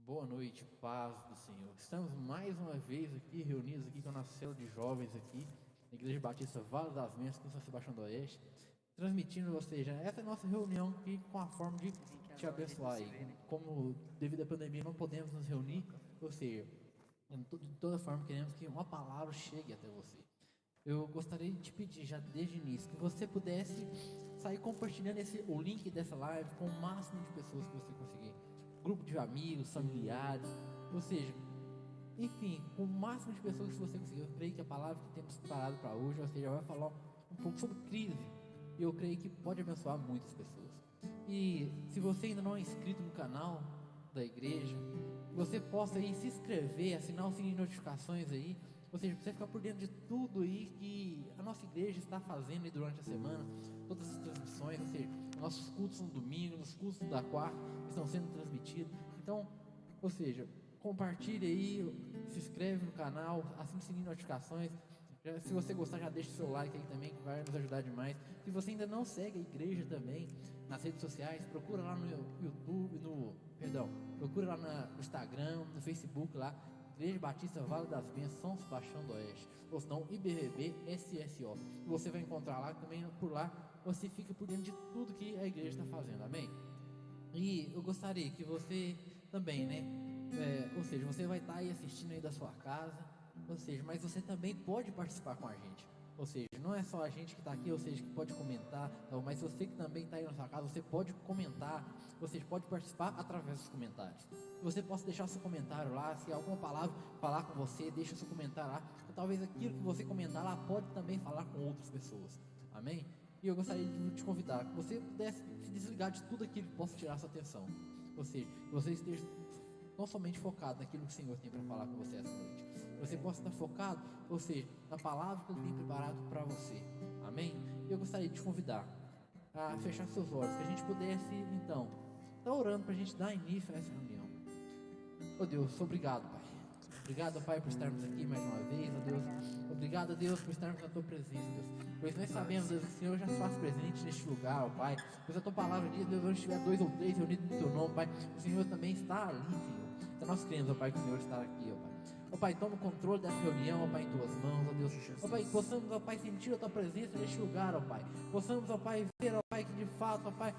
Boa noite, paz do Senhor. Estamos mais uma vez aqui, reunidos aqui com a nossa célula de jovens aqui, na Igreja Batista Vale das Mensas, com São Sebastião do Oeste, transmitindo, ou seja, essa é a nossa reunião aqui com a forma de te abençoar aí. Como devido à pandemia não podemos nos reunir, ou seja, de toda forma queremos que uma palavra chegue até você. Eu gostaria de te pedir já desde o início que você pudesse sair compartilhando o link dessa live com o máximo de pessoas que você conseguir. Grupo de amigos, familiares, ou seja, enfim, com o máximo de pessoas que você conseguir. Eu creio que a palavra que temos preparado para hoje, ou seja, vai falar um pouco sobre crise. E eu creio que pode abençoar muitas pessoas. E se você ainda não é inscrito no canal da igreja, você possa aí se inscrever, assinar o sininho de notificações aí, ou seja, você ficar por dentro de tudo aí que a nossa igreja está fazendo aí durante a semana, todas as transmissões, ou seja, nossos cultos no domingo, os cultos da quarta estão sendo transmitidos. Então, ou seja, compartilhe aí, se inscreve no canal, assine o sininho de notificações. Se você gostar, já deixa o seu like aí também, que vai nos ajudar demais. Se você ainda não segue a igreja também nas redes sociais, procura lá no YouTube, procura lá no Instagram, no Facebook lá, Igreja Batista Vale das Mensas, São Sebastião do Oeste, ou senão IBVB SSO. Você vai encontrar lá também, por lá você fica por dentro de tudo que a igreja está fazendo, amém? E eu gostaria que você também, né, ou seja, você vai estar aí assistindo aí da sua casa, ou seja, mas você também pode participar com a gente. Ou seja, não é só a gente que está aqui, ou seja, que pode comentar, não, mas você que também está aí na sua casa, você pode comentar, ou seja, pode participar através dos comentários. Você possa deixar seu comentário lá, se alguma palavra falar com você, deixa seu comentário lá. Ou talvez aquilo que você comentar lá pode também falar com outras pessoas, amém? E eu gostaria de te convidar, que você pudesse se desligar de tudo aquilo que possa tirar sua atenção. Ou seja, que você esteja não somente focado naquilo que o Senhor tem para falar com você essa noite. Você possa estar focado, ou seja, na palavra que Ele tem preparado para você. Amém? E eu gostaria de te convidar a fechar seus olhos, que a gente pudesse, então, estar orando para a gente dar início a essa reunião. Oh Deus, obrigado, Pai. Obrigado, Pai, por estarmos aqui mais uma vez, oh Deus. Obrigado, Deus, por estarmos na Tua presença, Deus. Pois nós sabemos, Deus, que o Senhor já se faz presente neste lugar, ó Pai. Pois a Tua palavra diz, Deus, onde estiver 2 ou 3 reunidos no Teu nome, Pai, o Senhor também está ali, Senhor. Então nós cremos, ó Pai, que o Senhor está aqui, ó Pai. Ó Pai, toma o controle dessa reunião, ó Pai, em Tuas mãos, ó Deus. Ó Pai, que possamos, ó Pai, sentir a Tua presença neste lugar, ó Pai. Possamos, ó Pai, ver, ó Pai, que de fato, ó Pai,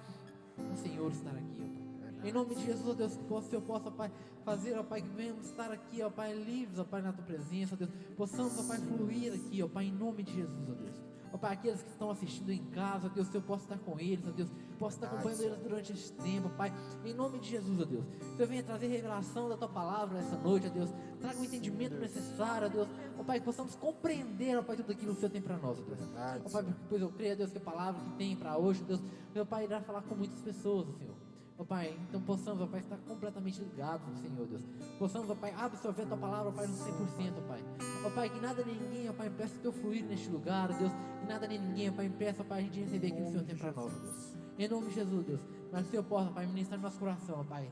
o Senhor está aqui, ó Pai. Em nome de Jesus, ó Deus, que eu possa, ó Pai, fazer, ó Pai, que venhamos estar aqui, ó Pai, livres, ó Pai, na Tua presença, ó Deus. Possamos, ó Pai, fluir aqui, ó Pai, em nome de Jesus, ó Deus. Ó Pai, aqueles que estão assistindo em casa, ó Deus, se eu posso estar com eles, ó Deus, posso estar acompanhando eles durante esse tempo, ó Pai, em nome de Jesus, ó Deus. Que eu venha trazer revelação da Tua palavra essa noite, ó Deus. Traga o entendimento necessário, ó Deus. Ó Pai, que possamos compreender, ó Pai, tudo aquilo que o Senhor tem para nós, ó Deus. Ó Pai, pois eu creio, ó Deus, que a palavra que tem para hoje, ó Deus, meu Pai irá falar com muitas pessoas, ó Senhor. Ó Pai, então possamos, ó Pai, estar completamente ligados no Senhor, Deus. Possamos, ó Pai, absorver a Tua palavra, ó Pai, no 100%, ó Pai. Ó Pai, que nada nem ninguém, ó Pai, impeça o Teu fluir neste lugar, ó Deus. Que nada nem ninguém, ó Pai, impeça, ó Pai, a gente receber aquilo que o Senhor tem para nós, ó Deus. Em nome de Jesus, Deus. Mas que o Senhor possa, ó Pai, ministrar no nosso coração, ó Pai.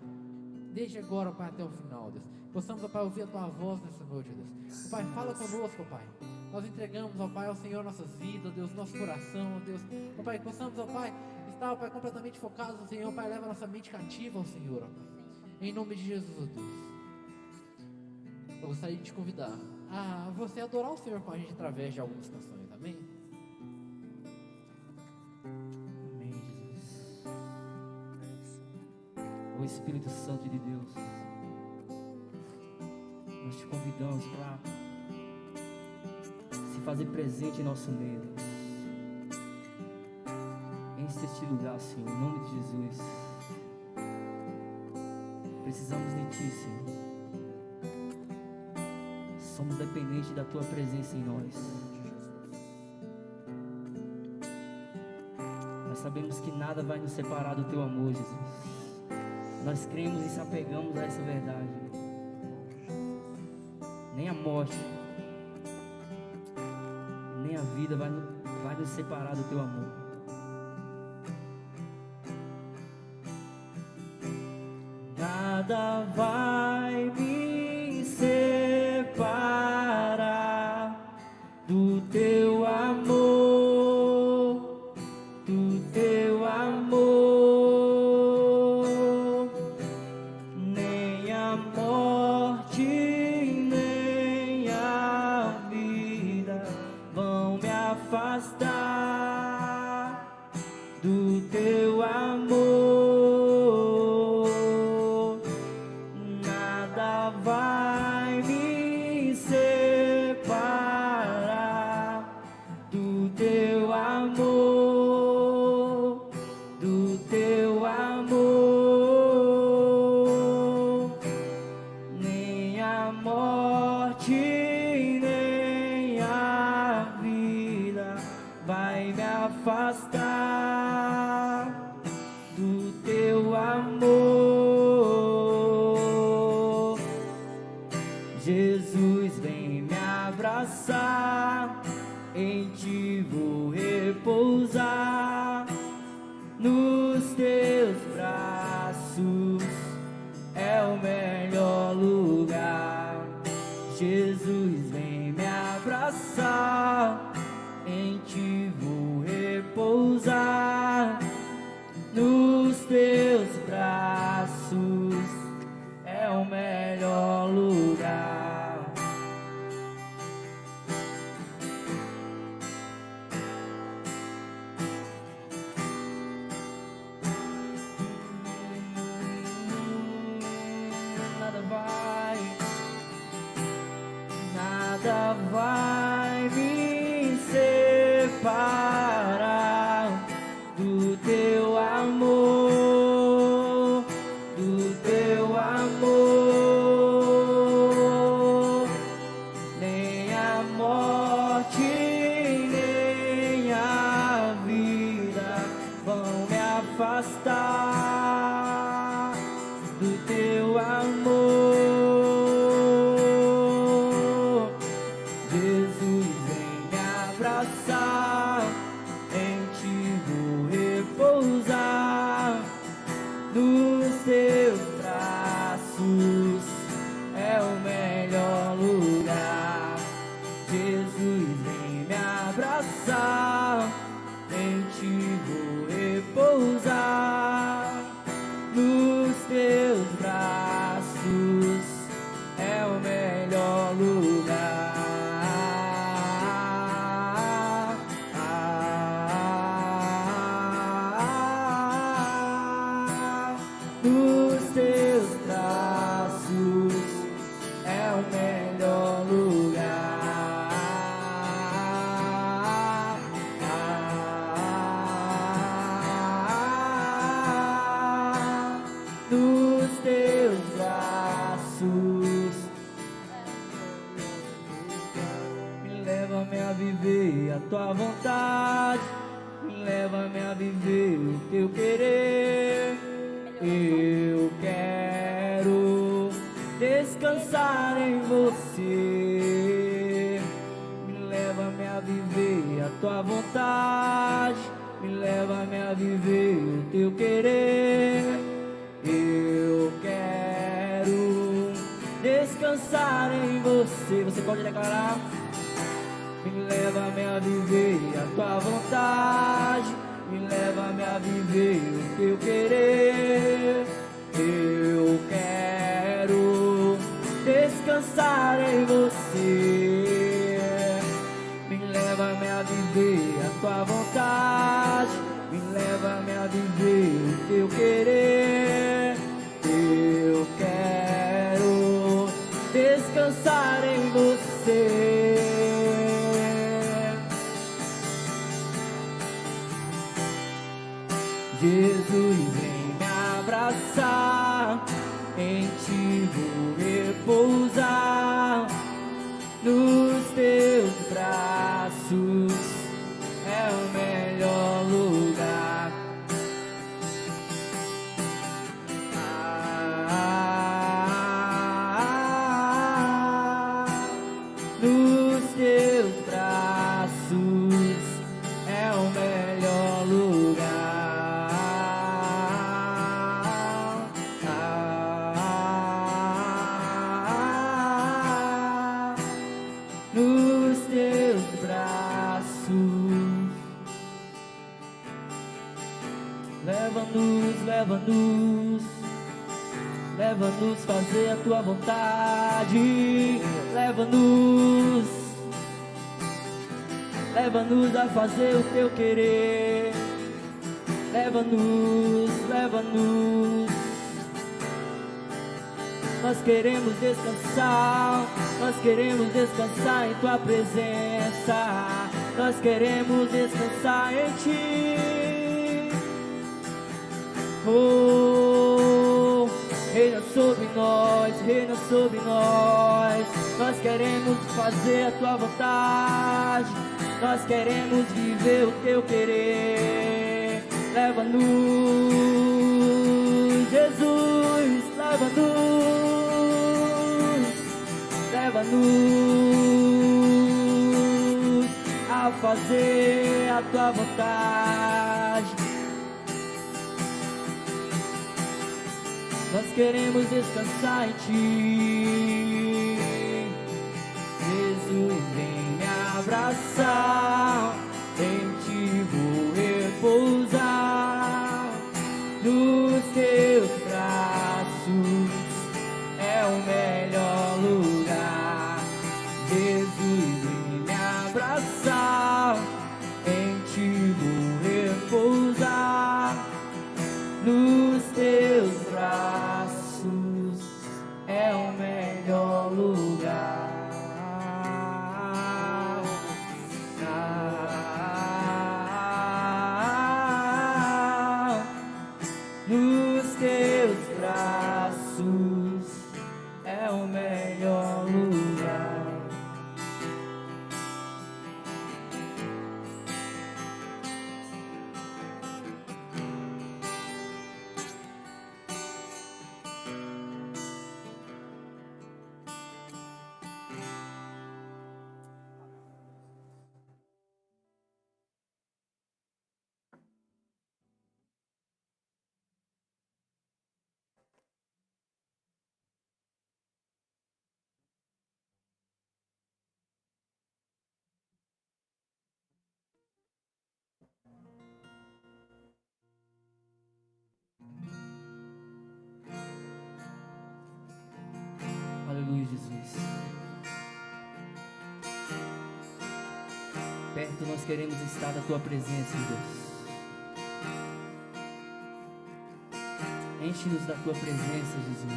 Desde agora, ó Pai, até o final, Deus. Possamos, ó Pai, ouvir a Tua voz nessa noite, ó Deus. Ó Pai, fala conosco, ó Pai. Nós entregamos, ó Pai, ao Senhor nossas vidas, ó Deus, nosso coração, ó Deus. Ó Pai, que possamos, ó Pai, estar, ó Pai, completamente focados no Senhor, ó Pai, leva a nossa mente cativa ao Senhor, ó Pai. Em nome de Jesus, ó Deus. Eu gostaria de te convidar a você adorar o Senhor com a gente através de algumas canções, amém? Amém, Jesus. O Espírito Santo de Deus, nós te convidamos para se fazer presente em nosso meio, Deus. Enche este lugar, Senhor, em nome de Jesus. Precisamos de Ti, Senhor. Somos dependentes da Tua presença em nós. Nós sabemos que nada vai nos separar do Teu amor, Jesus. Nós cremos e se apegamos a essa verdade. Nem a morte, nem a vida vai nos separar do Teu amor. Nada vai me separar do Teu amor, do Teu amor. Nem a a morte nem a vida vão me afastar do teu amor. Nada vai me separar do teu amor, do teu amor. Nem a morte, nem a vida vai me afastar do teu amor. Jesus, vem me abraçar, em ti vou repousar, nos teus braços é o melhor lugar. Jesus, vem me abraçar, em ti vou repousar, nos teus braços é o melhor lugar. Nada vai me separar do teu amor, do teu amor. Nem a morte, nem a vida vão me afastar do teu amor. Jesus, vem me abraçar, em ti vou repousar, nos teus braços é o melhor lugar. Jesus, vem me abraçar, em ti vou repousar, nos teus braços é o melhor lugar. Nos teus braços é o melhor lugar. Nos teus braços me leva-me a viver a tua vontade, me leva-me a viver o teu querer. Eu quero descansar em você. Me leva-me a viver a tua vontade, me leva-me a viver o teu querer. Eu quero descansar em você. Você pode declarar? Me leva-me a viver a tua vontade, me leva-me a viver o teu querer. Eu quero descansar em você. Me leva-me a viver a tua vontade, me leva-me a viver o teu querer. Eu quero descansar em você. Jesus, vem me abraçar, em ti vou repousar, nos teus braços é o melhor lugar. Nos teus braços é o melhor lugar. Nos teus braços, leva-nos, leva-nos, leva leva-nos fazer a tua vontade, leva-nos a fazer o teu querer, leva-nos. Nós queremos descansar em tua presença, nós queremos descansar em ti. Oh, reina sobre nós, nós queremos fazer a tua vontade, nós queremos viver o teu querer. Leva-nos, Jesus, leva-nos a fazer a tua vontade. Nós queremos descansar em ti. Jesus, vem me abraçar, em ti vou repousar, nos teus braços é o melhor lugar. Jesus, vem me abraçar, em ti vou repousar, nos teus braços é o melhor lugar. Nos teus braços é o melhor lugar. Aleluia, Jesus. Perto nós queremos estar da tua presença, Deus. Enche-nos da tua presença, Jesus.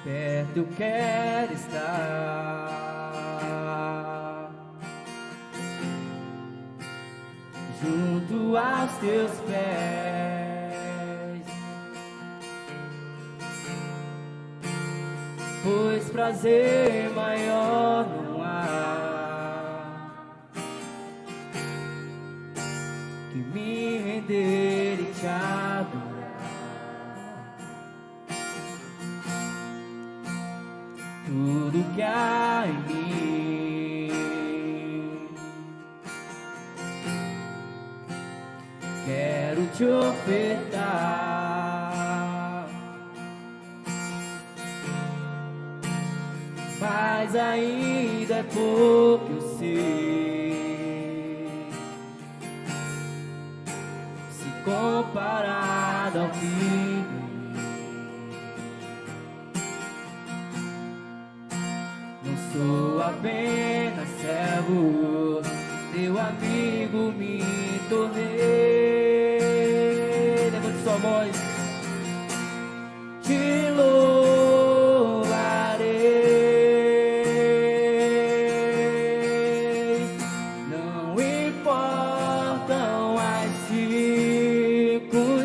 Perto eu quero estar, junto aos teus pés, pois prazer maior não há que me render e te adorar. Tudo que há em mim quero te ofertar, mas ainda é pouco, eu sei, se comparado ao que sou apenas servo, teu amigo me tornei. Levante sua voz. Te louvarei, não importam as circunstâncias,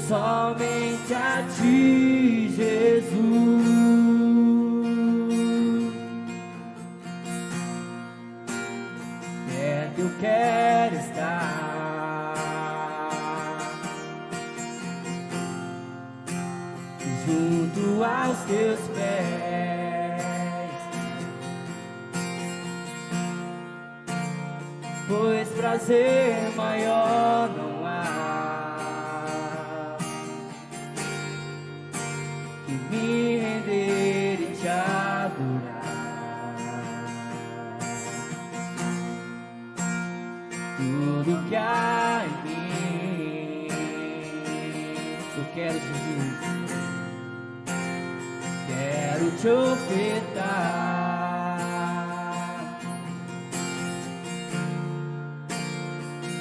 somente a ti, Jesus. Perto eu quero estar, junto aos teus pés, pois prazer maior não há que me render e te adorar. Tudo que há em mim, eu quero, Jesus, quero te ofertar,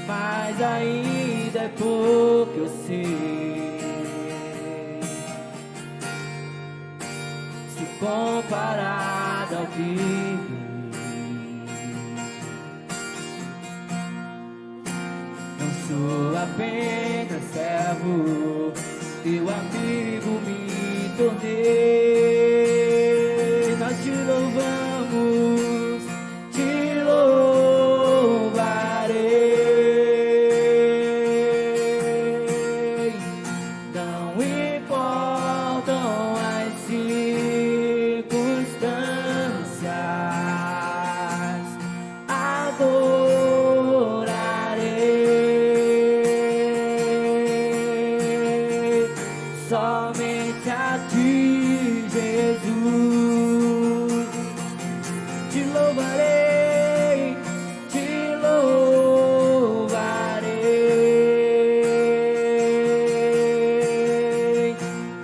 mas ainda é pouco, eu sei, se comparado ao que sou apenas servo, teu amigo me tornei. Nós te louvamos, te louvarei. Não importam as circunstâncias, somente a ti, Jesus, te louvarei, te louvarei.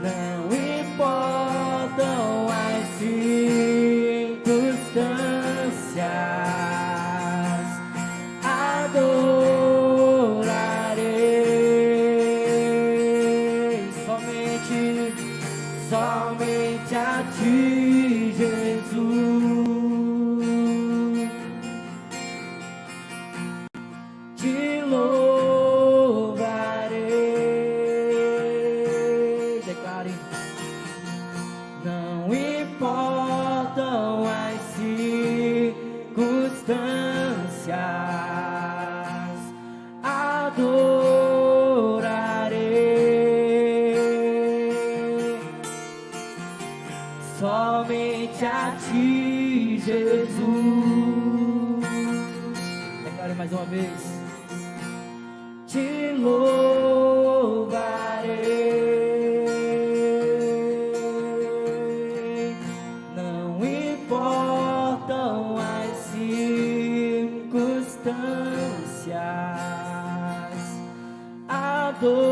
Não importam as circunstâncias, adorarei somente a ti, Jesus, te louvarei. Declare: não importam as circunstâncias, adorarei somente a ti, Jesus. Declare mais uma vez: te louvarei. Não importam as circunstâncias, adorarei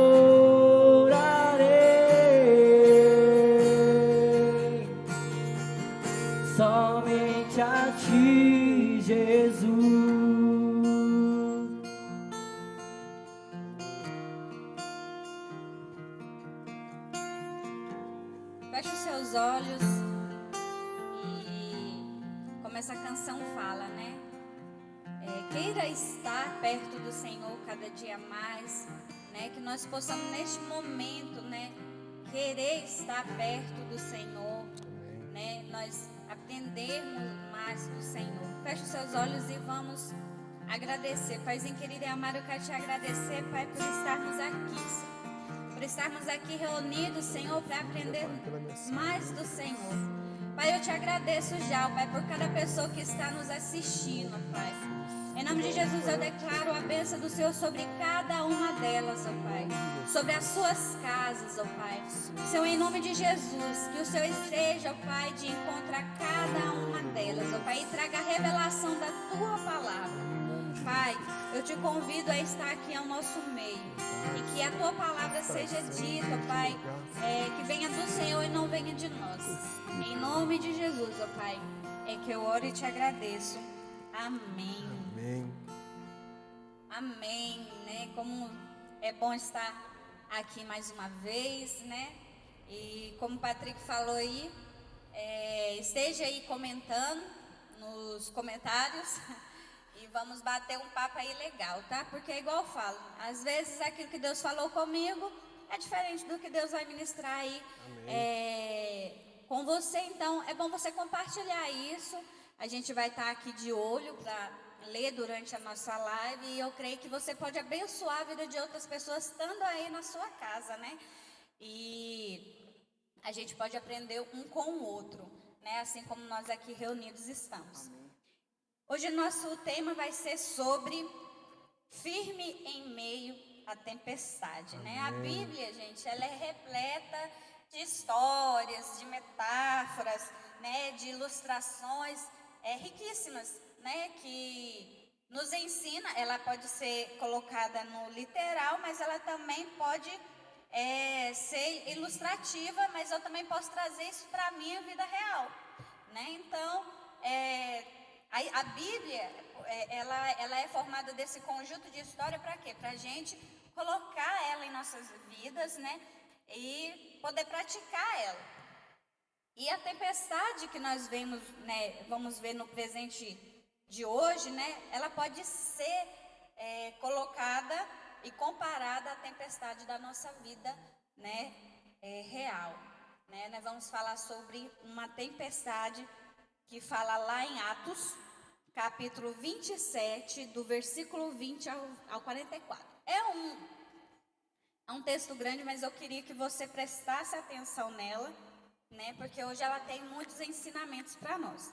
somente a ti, Jesus. Feche os seus olhos e como essa canção fala, né? Queira estar perto do Senhor cada dia mais, né? Que nós possamos neste momento, né? Querer estar perto do Senhor, né? Nós aprendermos mais do Senhor. Feche os seus olhos e vamos agradecer. Paizinho querido e amado, eu quero te agradecer, Pai, por estarmos aqui, Senhor. Por estarmos aqui reunidos, Senhor, para aprender mais do Senhor. Pai, eu te agradeço já, Pai, por cada pessoa que está nos assistindo, Pai. Em nome de Jesus, eu declaro a bênção do Senhor sobre cada uma delas, ó Pai. Sobre as suas casas, ó Pai. Senhor, em nome de Jesus, que o Senhor esteja, ó Pai, de encontrar cada uma delas, ó Pai, e traga a revelação da Tua palavra. Pai, eu te convido a estar aqui ao nosso meio. E que a Tua palavra seja dita, Pai, que venha do Senhor e não venha de nós. Em nome de Jesus, ó Pai, é que eu oro e te agradeço. Amém. Amém. Amém, né? Como é bom estar aqui mais uma vez, né? E como o Patrick falou aí, esteja aí comentando nos comentários e vamos bater um papo aí legal, tá? Porque é igual eu falo, às vezes aquilo que Deus falou comigo é diferente do que Deus vai ministrar aí com você. Então é bom você compartilhar isso. A gente vai estar aqui de olho para ler durante a nossa live e eu creio que você pode abençoar a vida de outras pessoas estando aí na sua casa, né? E a gente pode aprender um com o outro, né? Assim como nós aqui reunidos estamos. Hoje nosso tema vai ser sobre firme em meio à tempestade, né? A Bíblia, gente, ela é repleta de histórias, de metáforas, né, de ilustrações riquíssimas, né, que nos ensina. Ela pode ser colocada no literal, mas ela também pode ser ilustrativa, mas eu também posso trazer isso para a minha vida real, né? Então, a Bíblia, ela é formada desse conjunto de história para quê? Para a gente colocar ela em nossas vidas, né? E poder praticar ela. E a tempestade que nós vemos, né, vamos ver no presente de hoje, né? Ela pode ser colocada e comparada à tempestade da nossa vida, né, real, né? Nós vamos falar sobre uma tempestade que fala lá em Atos, capítulo 27, do versículo 20 ao 44. É um texto grande, mas eu queria que você prestasse atenção nela, né? Porque hoje ela tem muitos ensinamentos para nós.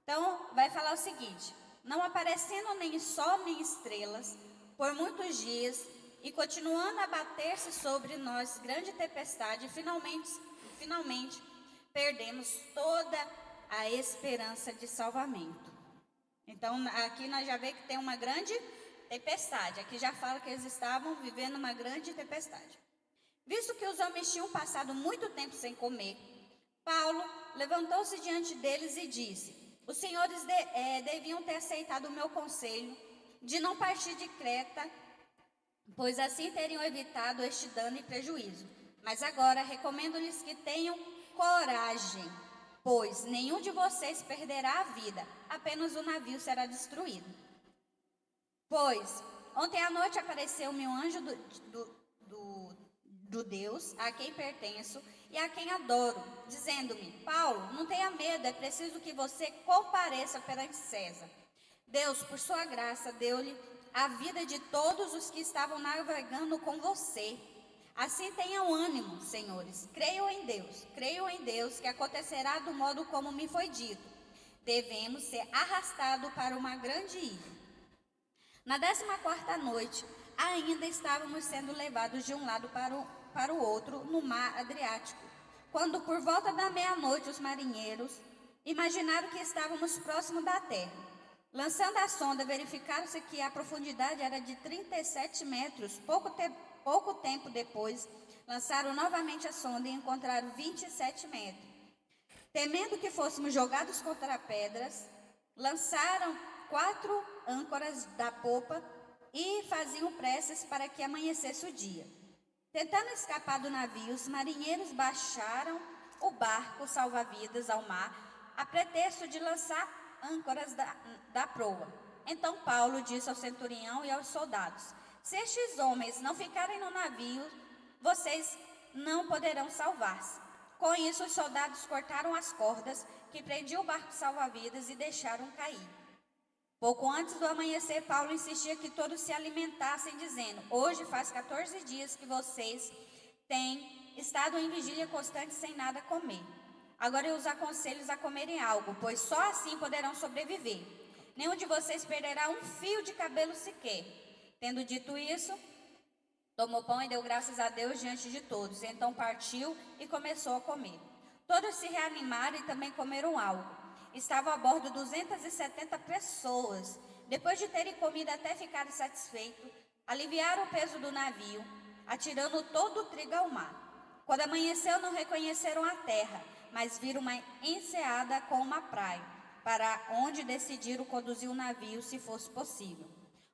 Então, vai falar o seguinte: não aparecendo nem sol nem estrelas por muitos dias, e continuando a bater-se sobre nós grande tempestade, finalmente perdemos toda a esperança de salvamento. Então, aqui nós já vemos que tem uma grande tempestade. Aqui já fala que eles estavam vivendo uma grande tempestade. Visto que os homens tinham passado muito tempo sem comer, Paulo levantou-se diante deles e disse: os senhores deviam ter aceitado o meu conselho de não partir de Creta, pois assim teriam evitado este dano e prejuízo. Mas agora recomendo-lhes que tenham coragem, pois nenhum de vocês perderá a vida, apenas o navio será destruído. Pois ontem à noite apareceu-me um anjo do Deus a quem pertenço e a quem adoro, dizendo-me: Paulo, não tenha medo, é preciso que você compareça perante César. Deus, por sua graça, deu-lhe a vida de todos os que estavam navegando com você. Assim tenham ânimo, senhores. Creio em Deus que acontecerá do modo como me foi dito. Devemos ser arrastados para uma grande ilha. Na 14ª noite, ainda estávamos sendo levados de um lado para o outro no mar Adriático, quando por volta da meia-noite os marinheiros imaginaram que estávamos próximo da terra. Lançando a sonda, verificaram-se que a profundidade era de 37 metros. Pouco tempo depois, lançaram novamente a sonda e encontraram 27 metros. Temendo que fôssemos jogados contra pedras, lançaram 4 âncoras da popa e faziam preces para que amanhecesse o dia. Tentando escapar do navio, os marinheiros baixaram o barco salva-vidas ao mar, a pretexto de lançar âncoras da proa. Então Paulo disse ao centurião e aos soldados: se estes homens não ficarem no navio, vocês não poderão salvar-se. Com isso, os soldados cortaram as cordas que prendiam o barco salva-vidas e deixaram cair. Pouco antes do amanhecer, Paulo insistia que todos se alimentassem, dizendo: hoje faz 14 dias que vocês têm estado em vigília constante sem nada comer. Agora eu os aconselho a comerem algo, pois só assim poderão sobreviver. Nenhum de vocês perderá um fio de cabelo sequer. Tendo dito isso, tomou pão e deu graças a Deus diante de todos. Então partiu e começou a comer. Todos se reanimaram e também comeram algo. Estavam a bordo 270 pessoas. Depois de terem comido até ficarem satisfeitos, aliviaram o peso do navio, atirando todo o trigo ao mar. Quando amanheceu, não reconheceram a terra, mas viram uma enseada com uma praia, para onde decidiram conduzir o navio, se fosse possível.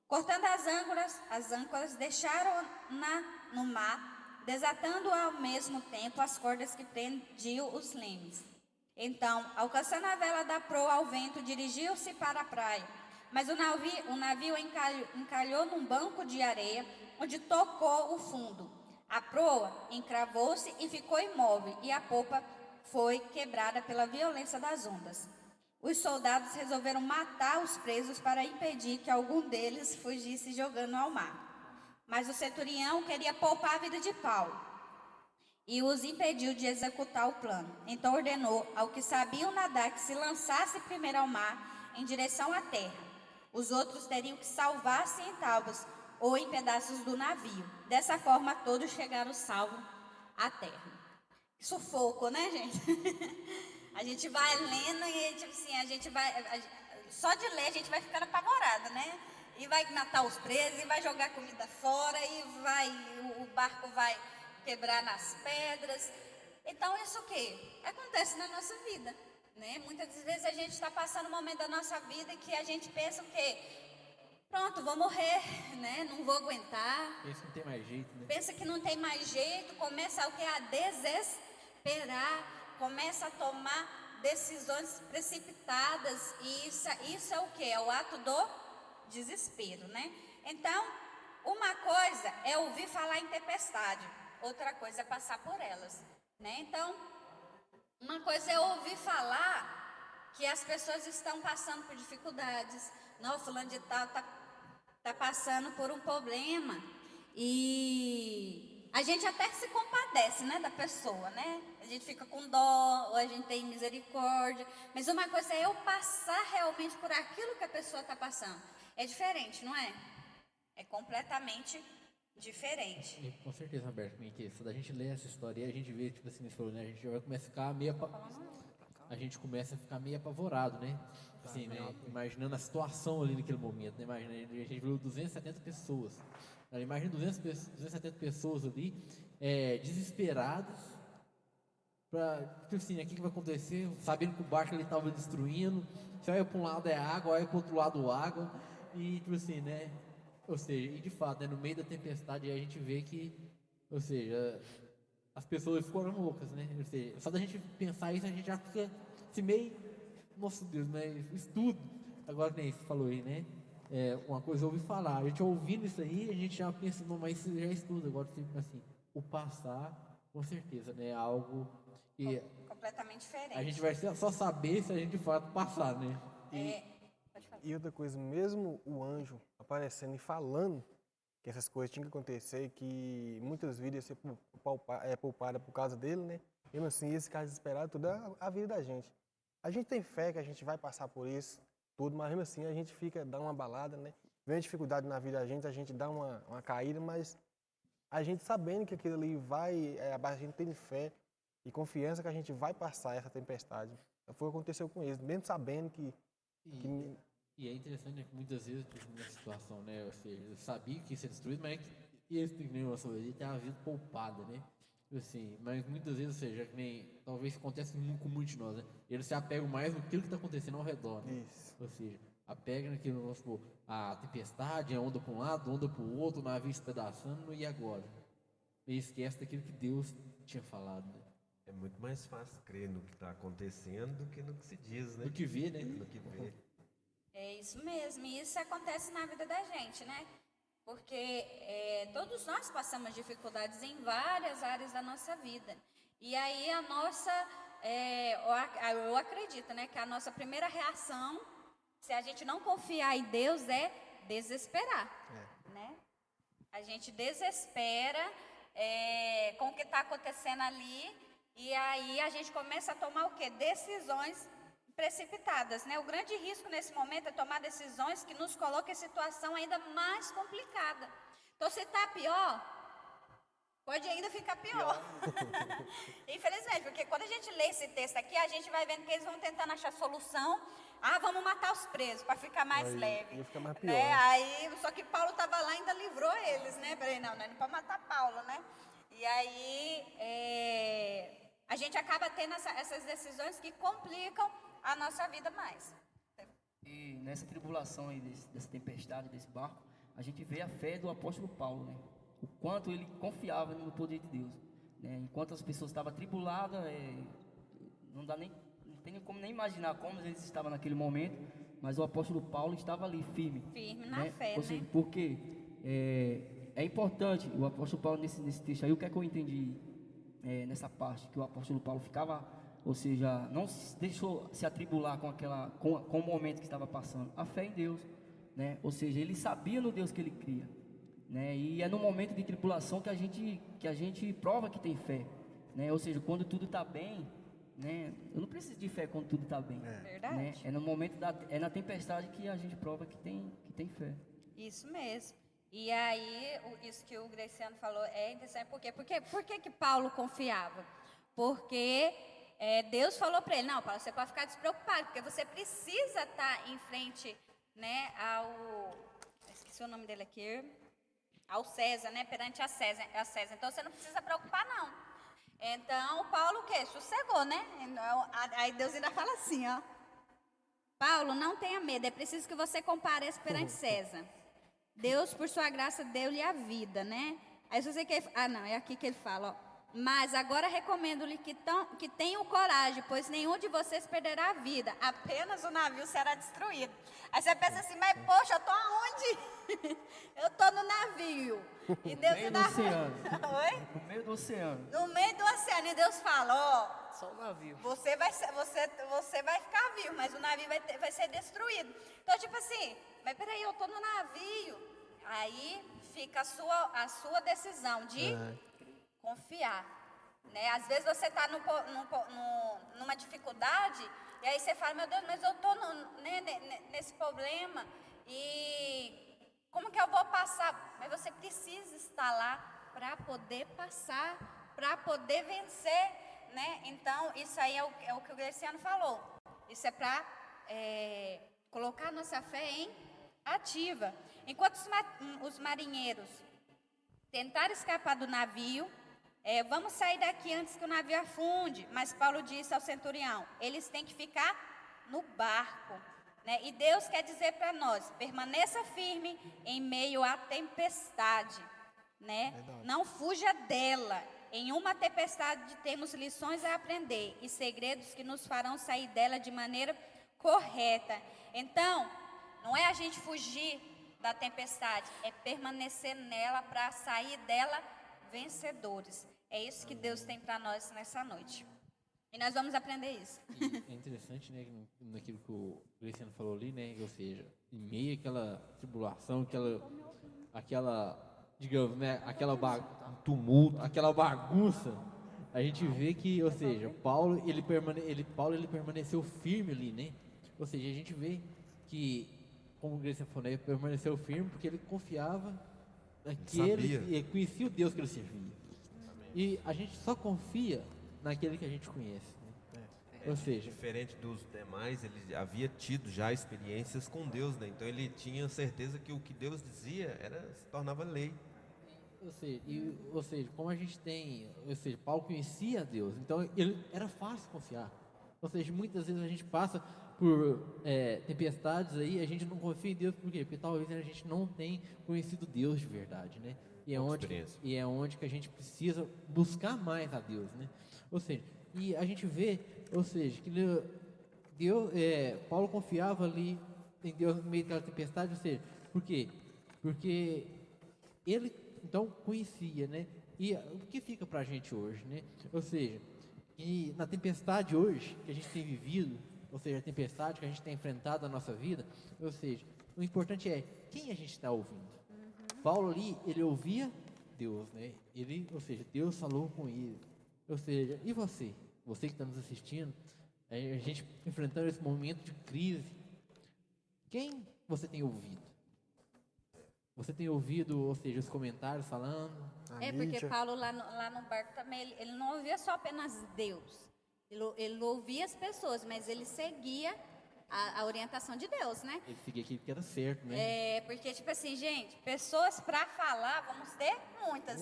Cortando as âncoras deixaram-na no mar, desatando ao mesmo tempo as cordas que prendiam os lemes. Então, alcançando a vela da proa ao vento, dirigiu-se para a praia. Mas o navio encalhou num banco de areia, onde tocou o fundo. A proa encravou-se e ficou imóvel, e a popa foi quebrada pela violência das ondas. Os soldados resolveram matar os presos para impedir que algum deles fugisse jogando ao mar. Mas o centurião queria poupar a vida de Paulo e os impediu de executar o plano. Então ordenou ao que sabiam nadar que se lançasse primeiro ao mar em direção à terra. Os outros teriam que salvar-se em tábuas ou em pedaços do navio. Dessa forma, todos chegaram salvos à terra. sufoco, né, gente? A gente vai lendo e, tipo assim, a gente vai... Só de ler a gente vai ficando apavorada, né? E vai matar os presos, e vai jogar comida fora, e o barco vai quebrar nas pedras. Então, isso o quê? Acontece na nossa vida, né? Muitas vezes a gente está passando um momento da nossa vida que a gente pensa o quê? Pronto, vou morrer, né? Não vou aguentar. Pensa que não tem mais jeito, né? Pensa que não tem mais jeito, começa o quê? A desesperar, começa a tomar decisões precipitadas. E isso é o quê? É o ato do desespero, né? Então, uma coisa é ouvir falar em tempestade, outra coisa é passar por elas, né? Então, uma coisa é ouvir falar que as pessoas estão passando por dificuldades. Não, fulano de tal tá passando por um problema. E a gente até se compadece, né, da pessoa, né? A gente fica com dó, ou a gente tem misericórdia. Mas uma coisa é eu passar realmente por aquilo que a pessoa está passando. É diferente, não é? É completamente diferente. E, com certeza, Roberto, que se a gente lê essa história e a gente vê, tipo assim, você falou, né? A gente já vai começar a ficar meio a gente começa a ficar meio apavorado, né? Assim, né? Imaginando a situação ali naquele momento, né? Imagina, a gente viu 270 pessoas. Imagina 270 pessoas ali, desesperadas, tipo assim, né? O que vai acontecer? Sabendo que o barco ele estava destruindo, se olha para um lado é água, olha para o outro lado água, e tipo assim, né? Ou seja, e de fato, né, no meio da tempestade a gente vê que, ou seja, as pessoas ficaram loucas, né? Ou seja, só da gente pensar isso, a gente já fica assim meio, nossa Deus, né? Estudo. Agora nem você falou aí, né? Uma coisa eu ouvi falar, a gente ouvindo isso aí, a gente já pensa, não, mas isso já estuda. Agora, tipo assim, o passar, com certeza, né? É algo que Completamente diferente. a gente vai só saber se a gente de fato passar, né? Pode falar. E outra coisa, mesmo o anjo aparecendo e falando que essas coisas tinham que acontecer, que muitas vidas iam ser poupadas por causa dele, né? Mesmo assim, esse caso desesperado, tudo é a vida da gente. A gente tem fé que a gente vai passar por isso, tudo, mas mesmo assim a gente dá uma balada, né? Vem a dificuldade na vida da gente dá uma caída, mas a gente sabendo que aquilo ali a gente tem fé e confiança que a gente vai passar essa tempestade. Foi o que aconteceu com eles, mesmo sabendo que E é interessante, né, que muitas vezes, tipo, nessa situação, né, ou seja, eu sabia que ia ser destruído, mas e eles têm a vida poupada, né? Assim, mas muitas vezes, ou seja, que nem, talvez acontece com muitos de nós, né? Eles se apegam mais no que está acontecendo ao redor, né? Isso. Ou seja, apega naquilo, vamos supor, a tempestade, a onda para um lado, onda para o outro, o navio se pedaçando, e agora? E esquece daquilo que Deus tinha falado, né? É muito mais fácil crer no que está acontecendo do que no que se diz, né? Do que vê, né? Do que vê. É isso mesmo, e isso acontece na vida da gente, né? Porque todos nós passamos dificuldades em várias áreas da nossa vida. E aí a nossa, eu acredito, né, que a nossa primeira reação, se a gente não confiar em Deus, é desesperar, né? A gente desespera com o que está acontecendo ali, e aí a gente começa a tomar o quê? Decisões precipitadas, né? O grande risco nesse momento é tomar decisões que nos colocam em situação ainda mais complicada. Então, se está pior, pode ainda ficar pior. Infelizmente, porque quando a gente lê esse texto aqui, a gente vai vendo que eles vão tentando achar solução. Vamos matar os presos para ficar mais leve. Ia ficar mais pior. Né? Aí, só que Paulo estava lá e ainda livrou eles, né? Falei, não é para matar Paulo, né? E aí, a gente acaba tendo essas decisões que complicam a nossa vida mais. E nessa tribulação aí, dessa tempestade, desse barco, a gente vê a fé do apóstolo Paulo, né? O quanto ele confiava no poder de Deus, né? Enquanto as pessoas estavam tribuladas, não tem nem como nem imaginar como eles estavam naquele momento, mas o apóstolo Paulo estava ali firme. Firme na né? fé, Ou seja, né? porque é importante, o apóstolo Paulo nesse texto aí, o que é que eu entendi nessa parte, que o apóstolo Paulo ficava, ou seja, não se deixou se atribular com o momento que estava passando, a fé em Deus, né? Ou seja, ele sabia no Deus que ele cria, né? E é no momento de tribulação que a gente prova que tem fé, né? Ou seja, quando tudo está bem, né? Eu não preciso de fé quando tudo está bem, Verdade. né? É no momento na tempestade que a gente prova que tem fé. Isso mesmo. E aí, isso que o Graciano falou é interessante, por quê? Por que Paulo confiava? porque Deus falou para ele, não, Paulo, você pode ficar despreocupado, porque você precisa estar em frente, né, esqueci o nome dele aqui, ao César, né, perante a César, então você não precisa preocupar não. Então Paulo o quê? Sossegou, né? Aí Deus ainda fala assim, ó, Paulo, não tenha medo, é preciso que você compareça perante César. Deus, por sua graça, deu-lhe a vida, né? Aí se você quer... não, é aqui que ele fala, ó. Mas agora recomendo-lhe que tenham coragem, pois nenhum de vocês perderá a vida, apenas o navio será destruído. Aí você pensa assim, mas poxa, eu tô aonde? Eu tô no navio. E Deus No meio do oceano. Oi? No meio do oceano. No meio do oceano. E Deus fala, ó, Só o navio. você vai ficar vivo, mas o navio vai ser destruído. Então, tipo assim, mas peraí, eu tô no navio. Aí fica a sua decisão de confiar, né? Às vezes você está numa dificuldade e aí você fala, meu Deus, mas eu estou nesse problema e como que eu vou passar? Mas você precisa estar lá para poder passar, para poder vencer, né? Então, isso aí é o que o Graciano falou. Isso é para colocar nossa fé em ativa. Enquanto os marinheiros tentaram escapar do navio, vamos sair daqui antes que o navio afunde. Mas Paulo disse ao centurião, eles têm que ficar no barco, né? E Deus quer dizer para nós, permaneça firme em meio à tempestade, né? Não fuja dela. Em uma tempestade temos lições a aprender e segredos que nos farão sair dela de maneira correta. Então, não é a gente fugir da tempestade, é permanecer nela para sair dela vencedores. É isso que Deus tem para nós nessa noite. E nós vamos aprender isso. É interessante, né, naquilo que o Graciano falou ali, né, ou seja, em meio àquela tribulação, aquela digamos, né, tumulto, aquela bagunça, a gente vê que, ou seja, Paulo ele permaneceu firme ali, né? Ou seja, a gente vê que, como o Graciano falou, ele permaneceu firme porque ele confiava naquele, e conhecia o Deus que ele servia. E a gente só confia naquele que a gente conhece, né? Ou seja, diferente dos demais, ele havia tido já experiências com Deus, né? Então ele tinha certeza que o que Deus dizia se tornava lei. ou seja, como a gente tem, ou seja, Paulo conhecia Deus, então era fácil confiar. Ou seja, muitas vezes a gente passa por tempestades aí, a gente não confia em Deus, por quê? Porque talvez a gente não tenha conhecido Deus de verdade, né? E é onde que a gente precisa buscar mais a Deus, né? Ou seja, e a gente vê, ou seja, que Deus, Paulo confiava ali em Deus no meio daquela tempestade, ou seja, por quê? Porque ele então conhecia, né? E o que fica pra gente hoje, né? Ou seja, e na tempestade hoje que a gente tem vivido, ou seja, a tempestade que a gente tem enfrentado na nossa vida, ou seja, o importante é quem a gente está ouvindo. Paulo ali, ele ouvia Deus, né? Ou seja, Deus falou com ele. Ou seja, e você? Você que está nos assistindo, a gente enfrentando esse momento de crise, quem você tem ouvido? Você tem ouvido, ou seja, os comentários falando? Porque Paulo lá no barco também, ele não ouvia só apenas Deus. Ele ouvia as pessoas, mas ele seguia a orientação de Deus, né? Ele seguia aquilo que era certo, né? Porque, tipo assim, gente, pessoas para falar, vamos ter muitas.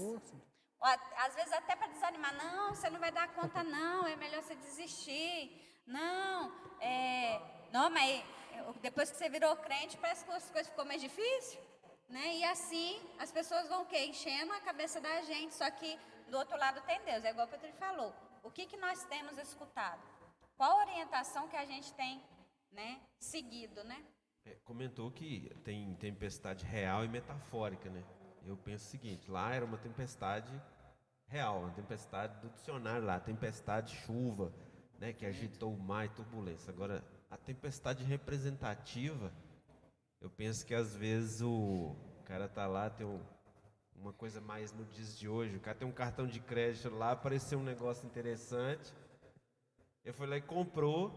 Às vezes até para desanimar, não, você não vai dar conta não, é melhor você desistir. Não, mas depois que você virou crente, parece que as coisas ficou mais difíceis, né? E assim, as pessoas vão o quê? Enchendo a cabeça da gente, só que do outro lado tem Deus, é igual o Pedro falou. O que nós temos escutado? Qual a orientação que a gente tem, né, seguido, né? Comentou que tem tempestade real e metafórica, né? Eu penso o seguinte, lá era uma tempestade real, uma tempestade do dicionário lá, tempestade chuva, né, que agitou o mar e turbulência. Agora, a tempestade representativa, eu penso que às vezes o cara tá lá, tem uma coisa mais no dias de hoje, o cara tem um cartão de crédito lá, apareceu um negócio interessante, ele foi lá e comprou,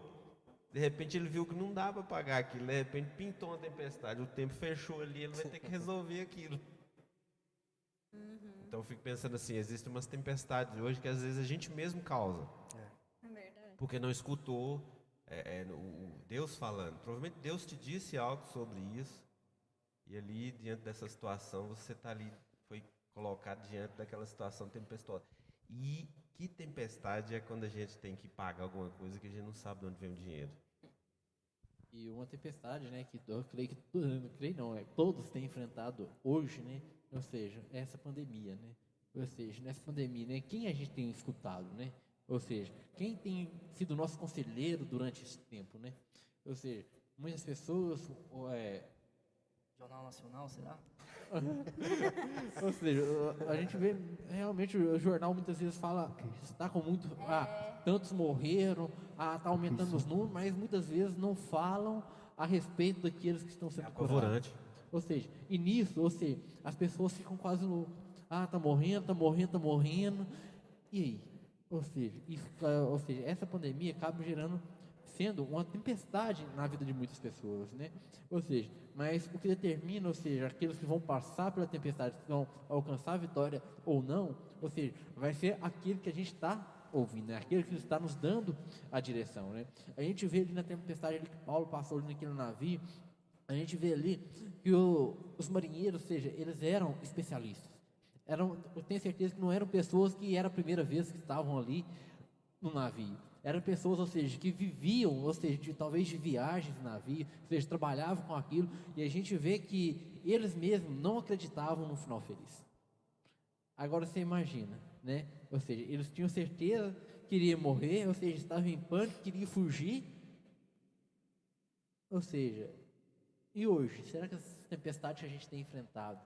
de repente ele viu que não dá para pagar aquilo, de repente pintou uma tempestade, o tempo fechou ali, ele vai ter que resolver aquilo. Então eu fico pensando assim, existem umas tempestades hoje que às vezes a gente mesmo causa. É verdade. Porque não escutou Deus falando. Provavelmente Deus te disse algo sobre isso. E ali, diante dessa situação, você está ali, foi colocado diante daquela situação tempestuosa. E que tempestade é quando a gente tem que pagar alguma coisa que a gente não sabe de onde vem o dinheiro. E uma tempestade, né, que eu creio que todos têm enfrentado hoje, né, ou seja, essa pandemia, né, ou seja, nessa pandemia, né, quem a gente tem escutado, né, ou seja, quem tem sido nosso conselheiro durante esse tempo, né, ou seja, muitas pessoas, Jornal Nacional, será? ou seja, a gente vê realmente o jornal muitas vezes fala, está com muito, tantos morreram, está aumentando os números, mas muitas vezes não falam a respeito daqueles que estão sendo curados. Apavorante. Ou seja, e nisso, ou seja, as pessoas ficam quase loucas. Tá morrendo, tá morrendo, tá morrendo. E aí? Ou seja, essa pandemia acaba sendo uma tempestade na vida de muitas pessoas, né? Ou seja, mas o que determina, ou seja, aqueles que vão passar pela tempestade, que vão alcançar a vitória ou não, ou seja, vai ser aquele que a gente está ouvindo, né? Aquele que está nos dando a direção, né? A gente vê ali na tempestade ali que Paulo passou ali naquele navio, a gente vê ali que os marinheiros, ou seja, eles eram especialistas. Eu tenho certeza que não eram pessoas que era a primeira vez que estavam ali no navio. Eram pessoas, ou seja, que viviam, ou seja, talvez de viagens de navio, ou seja, trabalhavam com aquilo, e a gente vê que eles mesmos não acreditavam no final feliz. Agora você imagina, né? Ou seja, eles tinham certeza que iria morrer, ou seja, estavam em pânico, queriam fugir. Ou seja, e hoje, será que as tempestades que a gente tem enfrentado,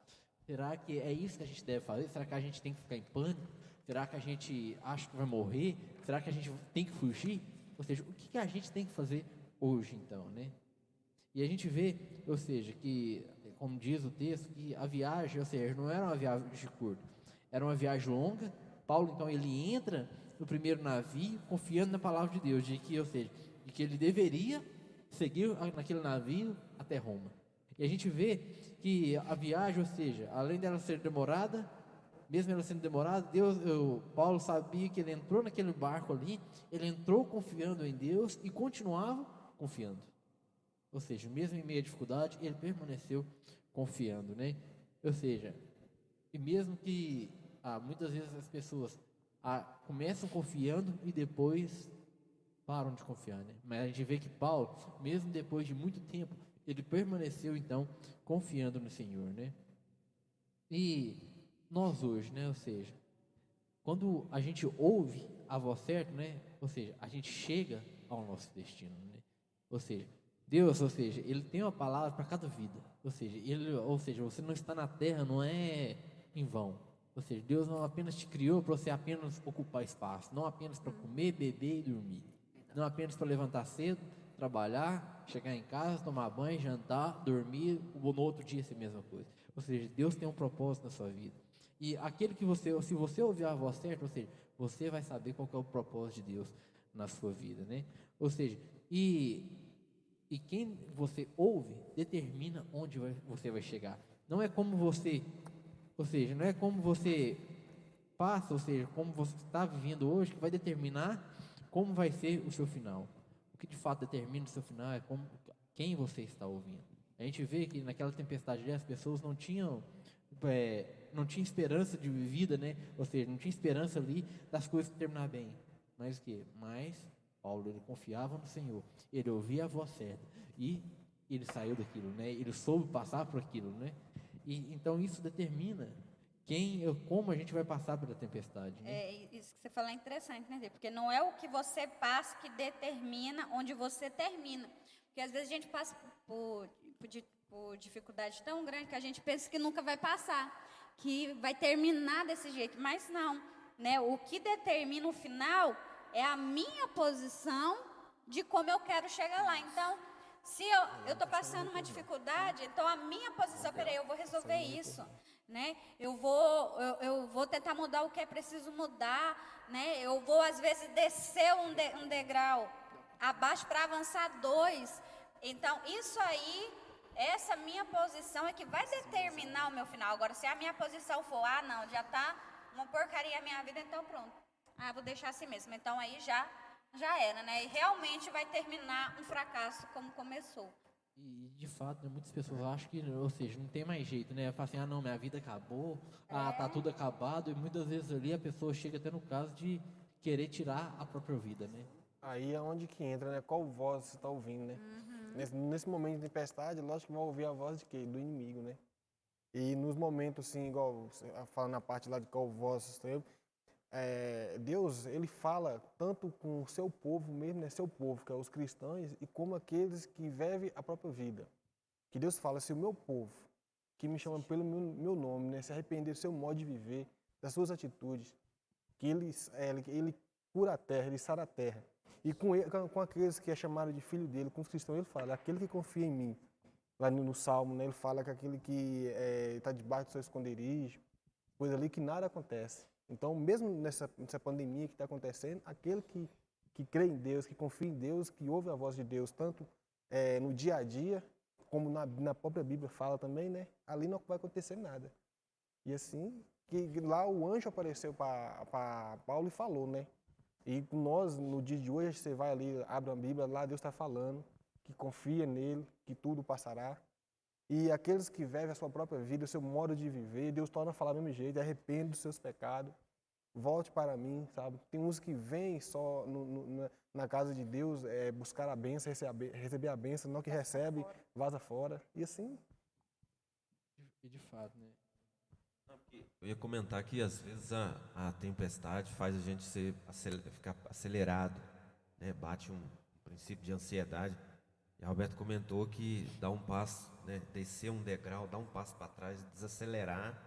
será que é isso que a gente deve fazer? Será que a gente tem que ficar em pânico? Será que a gente acha que vai morrer? Será que a gente tem que fugir? Ou seja, o que a gente tem que fazer hoje então, né? E a gente vê, ou seja, que, como diz o texto, que a viagem, ou seja, não era uma viagem curta, era uma viagem longa. Paulo, então, ele entra no primeiro navio, confiando na palavra de Deus, de que, ou seja, de que ele deveria seguir naquele navio até Roma. E a gente vê que a viagem, ou seja, além dela ser demorada, mesmo ela sendo demorada, Paulo sabia que ele entrou naquele barco ali, ele entrou confiando em Deus e continuava confiando. Ou seja, mesmo em meio à dificuldade, ele permaneceu confiando, né? Ou seja, e mesmo que muitas vezes as pessoas começam confiando e depois param de confiar, né? Mas a gente vê que Paulo, mesmo depois de muito tempo, ele permaneceu então confiando no Senhor, né? E nós hoje, né? Ou seja, quando a gente ouve a voz certa, né? Ou seja, a gente chega ao nosso destino, né? Ou seja, Deus, ou seja, Ele tem uma palavra para cada vida. Ou seja, você não está na terra, não é em vão. Ou seja, Deus não apenas te criou para você apenas ocupar espaço, não apenas para comer, beber e dormir, não apenas para levantar cedo, trabalhar, chegar em casa, tomar banho, jantar, dormir, no outro dia ser a mesma coisa. Ou seja, Deus tem um propósito na sua vida. E aquele que se você ouvir a voz certa, ou seja, você vai saber qual que é o propósito de Deus na sua vida, né? Ou seja, e quem você ouve determina onde você vai chegar. Não é como você, ou seja, não é como você passa, ou seja, como você está vivendo hoje, que vai determinar como vai ser o seu final. O que de fato determina o seu final é quem você está ouvindo. A gente vê que naquela tempestade as pessoas não tinham esperança de vida, né? Ou seja, não tinha esperança ali das coisas terminar bem. Mas Paulo, ele confiava no Senhor, ele ouvia a voz certa e ele saiu daquilo, né? Ele soube passar por aquilo, né? E então isso determina como a gente vai passar pela tempestade, né? Isso que você falou é interessante, né? Porque não é o que você passa que determina onde você termina. Porque às vezes a gente passa por dificuldade tão grande que a gente pensa que nunca vai passar, que vai terminar desse jeito, mas não, né? O que determina o final é a minha posição de como eu quero chegar lá. Então, se eu estou passando uma dificuldade, então a minha posição, peraí, eu vou resolver isso, né? Eu vou tentar mudar o que é preciso mudar, né? Eu vou às vezes descer um degrau abaixo para avançar 2. Então, isso aí essa minha posição é que vai determinar o meu final. Agora, se a minha posição for, não, já tá uma porcaria a minha vida, então pronto. Vou deixar assim mesmo. Então aí já era, né? E realmente vai terminar um fracasso como começou. E de fato, né, muitas pessoas acham que, ou seja, não tem mais jeito, né? Fala assim, não, minha vida acabou, tá tudo acabado, e muitas vezes ali a pessoa chega até no caso de querer tirar a própria vida, né? Aí é onde que entra, né? Qual voz você está ouvindo, né? Nesse momento de tempestade, lógico que vai ouvir a voz de quê? Do inimigo, né? E nos momentos, assim, igual falando na parte lá de qual voz você está ouvindo, Deus, ele fala tanto com o seu povo mesmo, né? Seu povo, que é os cristãos, e como aqueles que vivem a própria vida. Que Deus fala, se o meu povo, que me chama pelo meu nome, né? Se arrepender do seu modo de viver, das suas atitudes, que ele cura a terra, ele sara a terra. E com aqueles que é chamado de filho dele, com os cristãos, ele fala, aquele que confia em mim. Lá no Salmo, né? Ele fala que aquele que está debaixo do seu esconderijo, coisa ali que nada acontece. Então, mesmo nessa pandemia que está acontecendo, aquele que crê em Deus, que confia em Deus, que ouve a voz de Deus, tanto no dia a dia, como na própria Bíblia fala também, né? Ali não vai acontecer nada. E assim, que lá o anjo apareceu para Paulo e falou, né? E nós, no dia de hoje, você vai ali, abre a Bíblia, lá Deus está falando, que confia nele, que tudo passará. E aqueles que vivem a sua própria vida, o seu modo de viver, Deus torna a falar do mesmo jeito, arrepende dos seus pecados, volte para mim, sabe? Tem uns que vêm só na casa de Deus buscar a bênção, receber a bênção, não que recebe, vaza fora. E assim... E de fato, né? Eu ia comentar que às vezes a tempestade faz a gente ficar acelerado, né? Bate um princípio de ansiedade. E a Roberto comentou que dá um passo, né? Descer um degrau, dar um passo para trás, desacelerar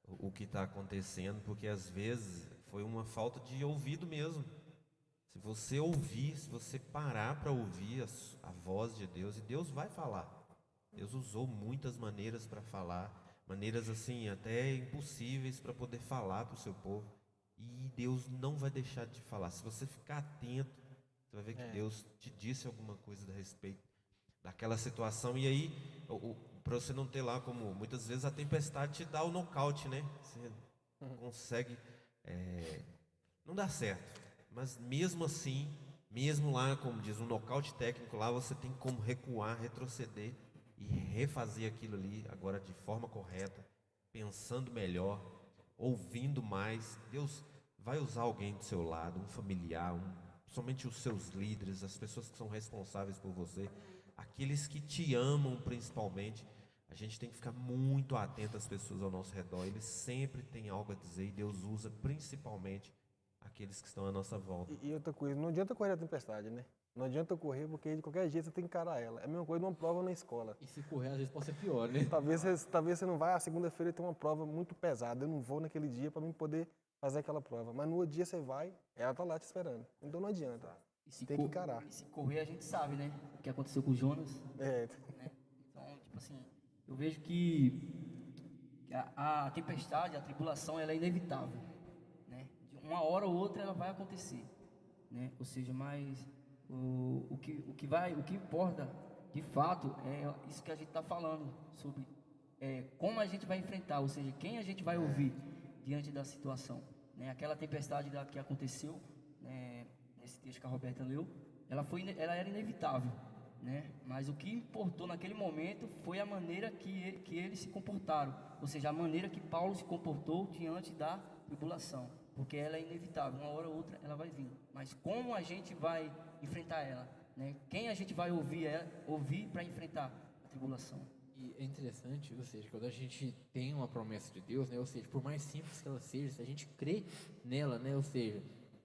o que está acontecendo, porque às vezes foi uma falta de ouvido mesmo. Se você ouvir, se você parar para ouvir a voz de Deus, e Deus vai falar. Deus usou muitas maneiras para falar, maneiras assim até impossíveis para poder falar para o seu povo. E Deus não vai deixar de falar. Se você ficar atento, você vai ver que Deus te disse alguma coisa a respeito daquela situação. E aí, para você não ter lá, como muitas vezes a tempestade te dá o nocaute, né? Você consegue, não dá certo. Mas mesmo assim, mesmo lá, como diz, um nocaute técnico lá, você tem como recuar, retroceder e refazer aquilo ali, agora de forma correta, pensando melhor, ouvindo mais. Deus vai usar alguém do seu lado, um familiar, somente os seus líderes, as pessoas que são responsáveis por você, aqueles que te amam principalmente. A gente tem que ficar muito atento às pessoas ao nosso redor, eles sempre têm algo a dizer e Deus usa principalmente aqueles que estão à nossa volta. E outra coisa, não adianta correr a tempestade, né? Não adianta correr porque de qualquer jeito você tem que encarar ela. É a mesma coisa numa prova na escola. E se correr, às vezes pode ser pior, né? Talvez você não vai, a segunda-feira tem uma prova muito pesada. Eu não vou naquele dia para mim poder fazer aquela prova. Mas no outro dia você vai, ela tá lá te esperando. Então não adianta. Tem que encarar. E se correr, a gente sabe, né? O que aconteceu com o Jonas. É. Né? Então, tipo assim, eu vejo que a tempestade, a tribulação, ela é inevitável, né? De uma hora ou outra ela vai acontecer, né? Ou seja, mas o que importa, de fato, é isso que a gente está falando sobre como a gente vai enfrentar, ou seja, quem a gente vai ouvir diante da situação, né? Aquela tempestade que aconteceu, né, nesse texto que a Roberta leu, ela era inevitável, né? Mas o que importou naquele momento foi a maneira que eles se comportaram, ou seja, a maneira que Paulo se comportou diante da tribulação, porque ela é inevitável, uma hora ou outra ela vai vir. Mas como a gente vai enfrentar ela, né? Quem a gente vai ouvir para enfrentar a tribulação? E é interessante, ou seja, quando a gente tem uma promessa de Deus, né, ou seja, por mais simples que ela seja, se a gente crê nela, né, ou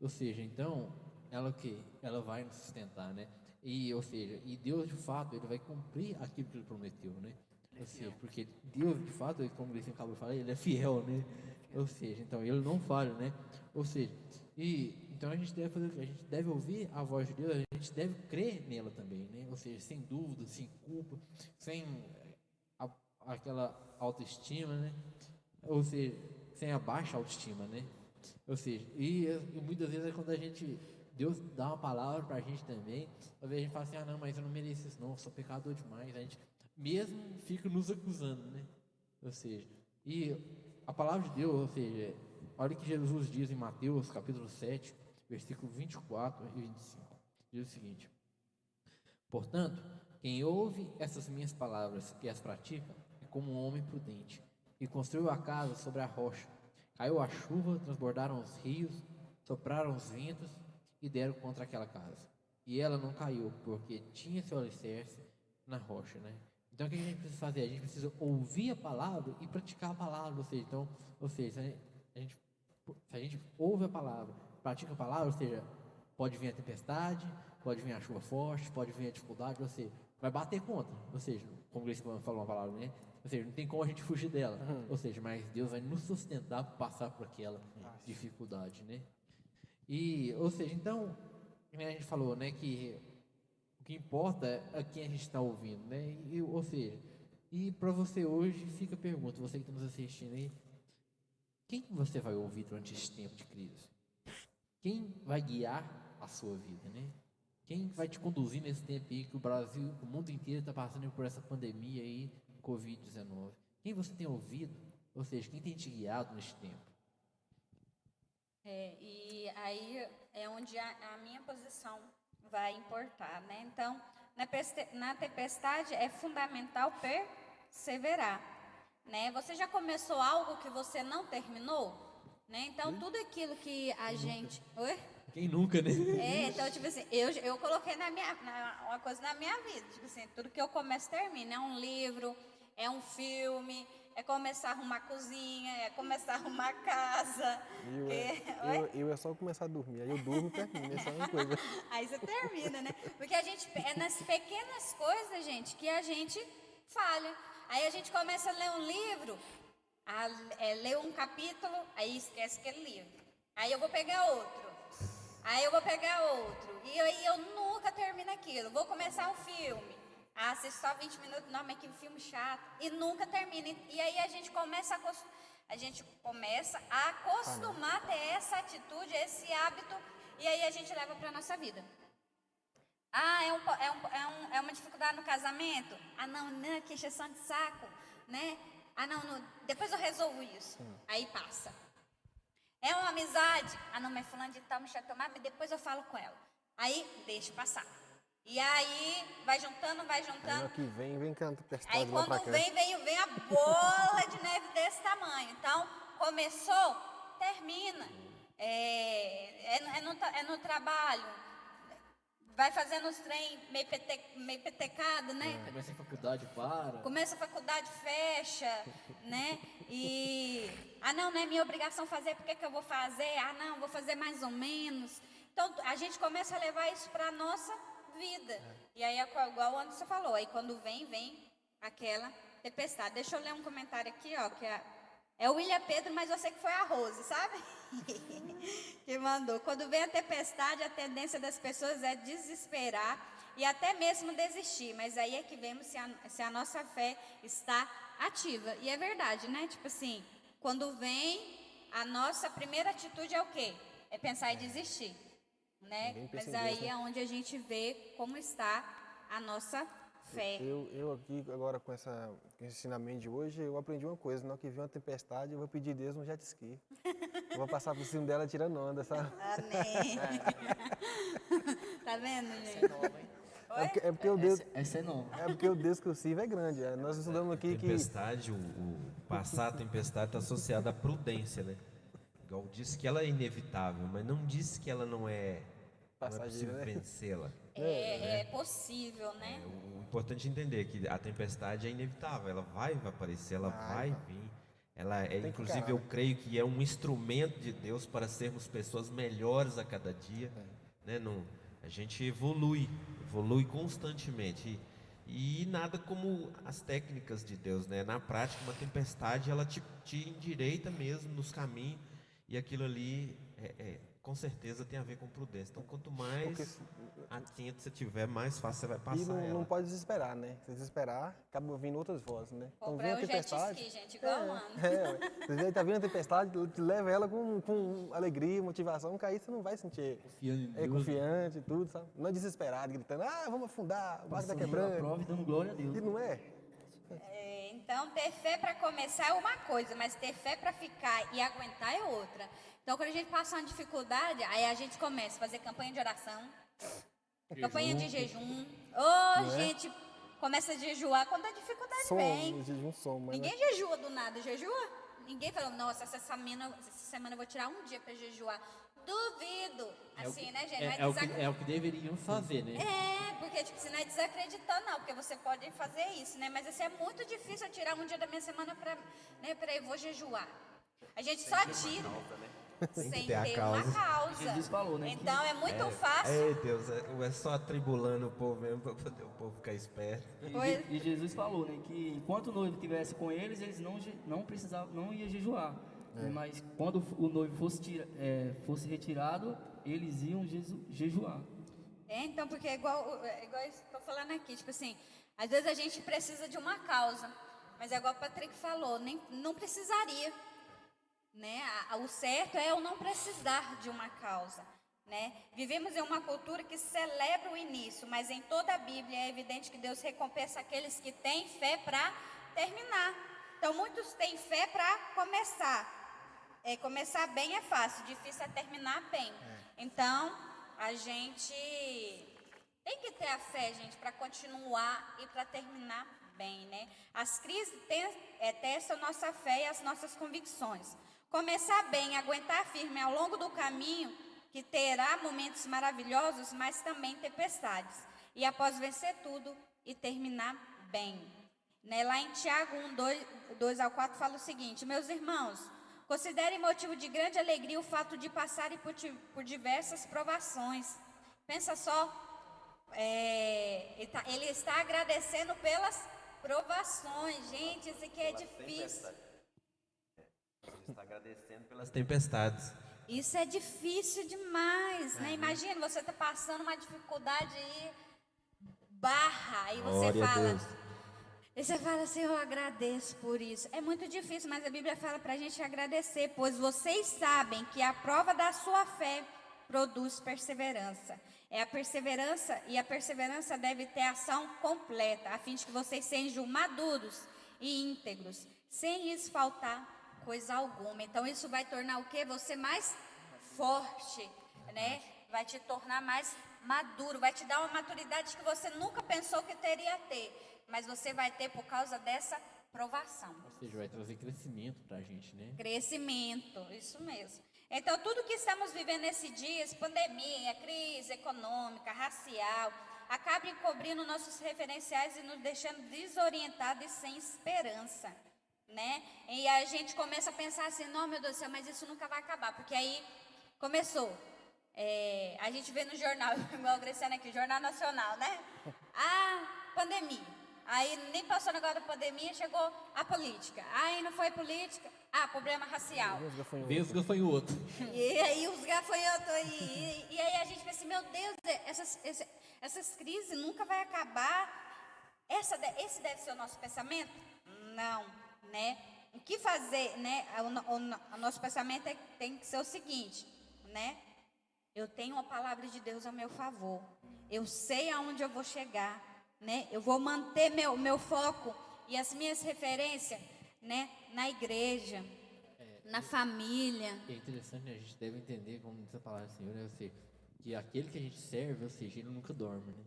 seja, então, ela vai nos sustentar, né, ou seja, e Deus de fato, ele vai cumprir aquilo que ele prometeu, né, ou seja, porque Deus de fato, como o acabou de falar, ele é fiel, né, ou seja, então ele não falha, né, ou seja, então a gente deve fazer o quê? A gente deve ouvir a voz de Deus, a gente deve crer nela também, né, ou seja, sem dúvida, sem culpa, sem aquela autoestima, né? Ou seja, sem a baixa autoestima, né? Ou seja, e muitas vezes é quando Deus dá uma palavra pra gente também, talvez a gente fala assim, não, mas eu não mereço isso não, eu sou pecador demais, mesmo fica nos acusando, né? Ou seja, e a palavra de Deus, ou seja, olha o que Jesus diz em Mateus, capítulo 7, versículo 24 e 25. Diz o seguinte: portanto, quem ouve essas minhas palavras e as pratica é como um homem prudente, que construiu a casa sobre a rocha. Caiu a chuva, transbordaram os rios, sopraram os ventos e deram contra aquela casa. E ela não caiu, porque tinha seu alicerce na rocha, né? Então, o que a gente precisa fazer? A gente precisa ouvir a palavra e praticar a palavra. Ou seja, se a gente ouve a palavra, pratica a palavra, ou seja, pode vir a tempestade, pode vir a chuva forte, pode vir a dificuldade, você vai bater contra. Ou seja, como o Gleice falou uma palavra, né? Ou seja, não tem como a gente fugir dela. Ou seja, mas Deus vai nos sustentar para passar por aquela dificuldade, né? E, ou seja, então, como a gente falou, né, que o que importa é quem a gente está ouvindo, né? E, ou seja, e para você hoje fica a pergunta, você que está nos assistindo aí, quem você vai ouvir durante esse tempo de crise? Quem vai guiar a sua vida, né? Quem vai te conduzir nesse tempo aí que o Brasil, o mundo inteiro está passando por essa pandemia aí, Covid-19? Quem você tem ouvido? Ou seja, quem tem te guiado nesse tempo? E aí é onde a minha posição vai importar, né? Então, na tempestade é fundamental perseverar, né? Você já começou algo que você não terminou, né? Então, tudo aquilo que a gente... Oi? Quem nunca, né? Então, tipo assim, eu coloquei uma coisa na minha vida, tipo assim, tudo que eu começo termina, é um livro, é um filme, é começar a arrumar a cozinha, é começar a arrumar a casa. Eu é só começar a dormir, aí eu durmo e termino, essa é uma coisa. Aí você termina, né? Porque é nas pequenas coisas, gente, que a gente falha. Aí a gente começa a ler um livro, ler um capítulo, aí esquece aquele livro. Aí eu vou pegar outro. Aí eu vou pegar outro. E aí eu nunca termino aquilo. Vou começar um filme. Assisto só 20 minutos. Não, mas que filme chato. E nunca termina. E aí a gente começa a acostumar a ter essa atitude, esse hábito. E aí a gente leva para a nossa vida. É uma dificuldade no casamento? Não, que encheção de saco, né? Não, depois eu resolvo isso. Aí passa. É uma amizade? Não, mas fulano de tal me chateou, mas depois eu falo com ela. Aí, deixa passar. E aí, vai juntando. Aí que vem canta tempestade. Aí quando vem a bola de neve desse tamanho. Então, começou, termina. É no trabalho. Vai fazendo os trem meio petecado, né? Começa a faculdade, para. Começa a faculdade, fecha, né? E, não é minha obrigação fazer, por que eu vou fazer? Não, vou fazer mais ou menos. Então, a gente começa a levar isso para a nossa vida. E aí, igual o Anderson falou, aí quando vem aquela tempestade. Deixa eu ler um comentário aqui, ó, que é o William Pedro, mas eu sei que foi a Rose, sabe? Que mandou. Quando vem a tempestade, a tendência das pessoas é desesperar e até mesmo desistir. Mas aí é que vemos se a nossa fé está ativa. E é verdade, né? Tipo assim, quando vem, a nossa primeira atitude é o quê? É pensar em desistir, né? Mas aí é onde a gente vê como está a nossa fé. Eu aqui agora com esse ensinamento de hoje, eu aprendi uma coisa: na hora que vem uma tempestade, eu vou pedir Deus no jet ski. Eu vou passar por cima dela tirando onda, sabe? Amém. Tá vendo, gente? É porque o Deus, Essa é nova. é porque o Deus que eu sirvo é grande. Nós estudamos aqui que Tempestade, passar a tempestade está associado à prudência, né? Igual disse que ela é inevitável, mas não disse que ela não é Passageira, possível né? vencê-la. É possível, né? O importante é entender que a tempestade é inevitável, ela vai aparecer, ela vai vir. Ela é, que inclusive, encarar. eu creio que é um instrumento de Deus para sermos pessoas melhores a cada dia, né? A gente evolui constantemente e nada como as técnicas de Deus, né? Na prática, uma tempestade ela te endireita mesmo nos caminhos e aquilo ali com certeza tem a ver com prudência. Então, quanto mais atento você tiver, mais fácil você vai E passar ela. não pode desesperar, né? Se desesperar, acaba vindo outras vozes, né? Então vem Comprar a um jet tempestade. ski, gente, igual o Ana. Você tá vindo a tempestade, leva ela com alegria, motivação, que aí você não vai sentir Confiando em Deus. confiante e tudo, sabe? Não é desesperado, gritando, vamos afundar, o barco tá Passando a quebrando. prova e dando glória a Deus. E não é. Então, ter fé para começar é uma coisa, mas ter fé para ficar e aguentar é outra. Então, quando a gente passa uma dificuldade, aí a gente começa a fazer campanha de oração, campanha de jejum. Gente começa a jejuar quando a dificuldade vem. Jejum soma, né? Ninguém jejua do nada, jejua? Ninguém fala, nossa, essa semana eu vou tirar um dia para jejuar. Duvido. Assim, né, gente? É o que deveriam fazer, né? Porque, tipo, você não é desacreditando, não, porque você pode fazer isso, né? Mas assim, é muito difícil eu tirar um dia da minha semana pra, né, peraí, vou jejuar. A gente só tira sem ter a ter uma causa. Jesus falou, né? Então é muito fácil. Ei, Deus, é só atribulando o povo mesmo para poder o povo ficar esperto. E Jesus falou, né, que enquanto o noivo estivesse com eles, eles não precisavam, não ia jejuar. Né, mas quando o noivo fosse retirado, eles iam jejuar. Então, porque é igual eu estou falando aqui, tipo assim, às vezes a gente precisa de uma causa, mas é igual o Patrick falou, não precisaria. Né? O certo é eu não precisar de uma causa. Né? Vivemos em uma cultura que celebra o início, mas em toda a Bíblia é evidente que Deus recompensa aqueles que têm fé para terminar. Então, muitos têm fé para começar. Começar bem é fácil, difícil é terminar bem. Então, a gente tem que ter a fé, gente, para continuar e para terminar bem, né? As crises testam nossa fé e as nossas convicções. Começar bem, aguentar firme ao longo do caminho, que terá momentos maravilhosos, mas também tempestades. E após vencer tudo e terminar bem. Né? Lá em Tiago 1:2-4 fala o seguinte: meus irmãos, considerem motivo de grande alegria o fato de passarem por diversas provações. Pensa só, ele está agradecendo pelas provações. Gente, isso aqui é difícil. Ele está agradecendo pelas tempestades. Isso é difícil demais, né? Imagina, você está passando uma dificuldade aí, aí você fala, Senhor, eu agradeço por isso. É muito difícil, mas a Bíblia fala para a gente agradecer, pois vocês sabem que a prova da sua fé produz perseverança. A perseverança deve ter ação completa, a fim de que vocês sejam maduros e íntegros, sem lhes faltar coisa alguma. Então isso vai tornar o quê? Você mais forte, né? Vai te tornar mais maduro, vai te dar uma maturidade que você nunca pensou que teria ter, mas você vai ter por causa dessa provação. Ou seja, vai trazer crescimento pra gente, né? Crescimento, isso mesmo. Então tudo que estamos vivendo nesses dias, pandemia, crise econômica, racial, acaba encobrindo nossos referenciais e nos deixando desorientados e sem esperança. Né? E a gente começa a pensar assim, não, meu Deus do céu, mas isso nunca vai acabar, porque aí começou, a gente vê no jornal, igual o Graciano aqui, Jornal Nacional, né? Pandemia, aí nem passou o negócio da pandemia, chegou a política, aí não foi política, problema racial, Vem os gafanhotos. e aí os gafanhotos aí, e aí a gente pensa assim, meu Deus, essas crises nunca vai acabar, esse deve ser o nosso pensamento? Não. Né? O que fazer, né? O nosso pensamento tem que ser o seguinte, né? Eu tenho a palavra de Deus a meu favor. Eu sei aonde eu vou chegar, né? Eu vou manter meu foco e as minhas referências, né? Na igreja, na família. É interessante, né? A gente deve entender, como diz a palavra do Senhor, né? Ou seja, que aquele que a gente serve, ou seja, ele nunca dorme, né?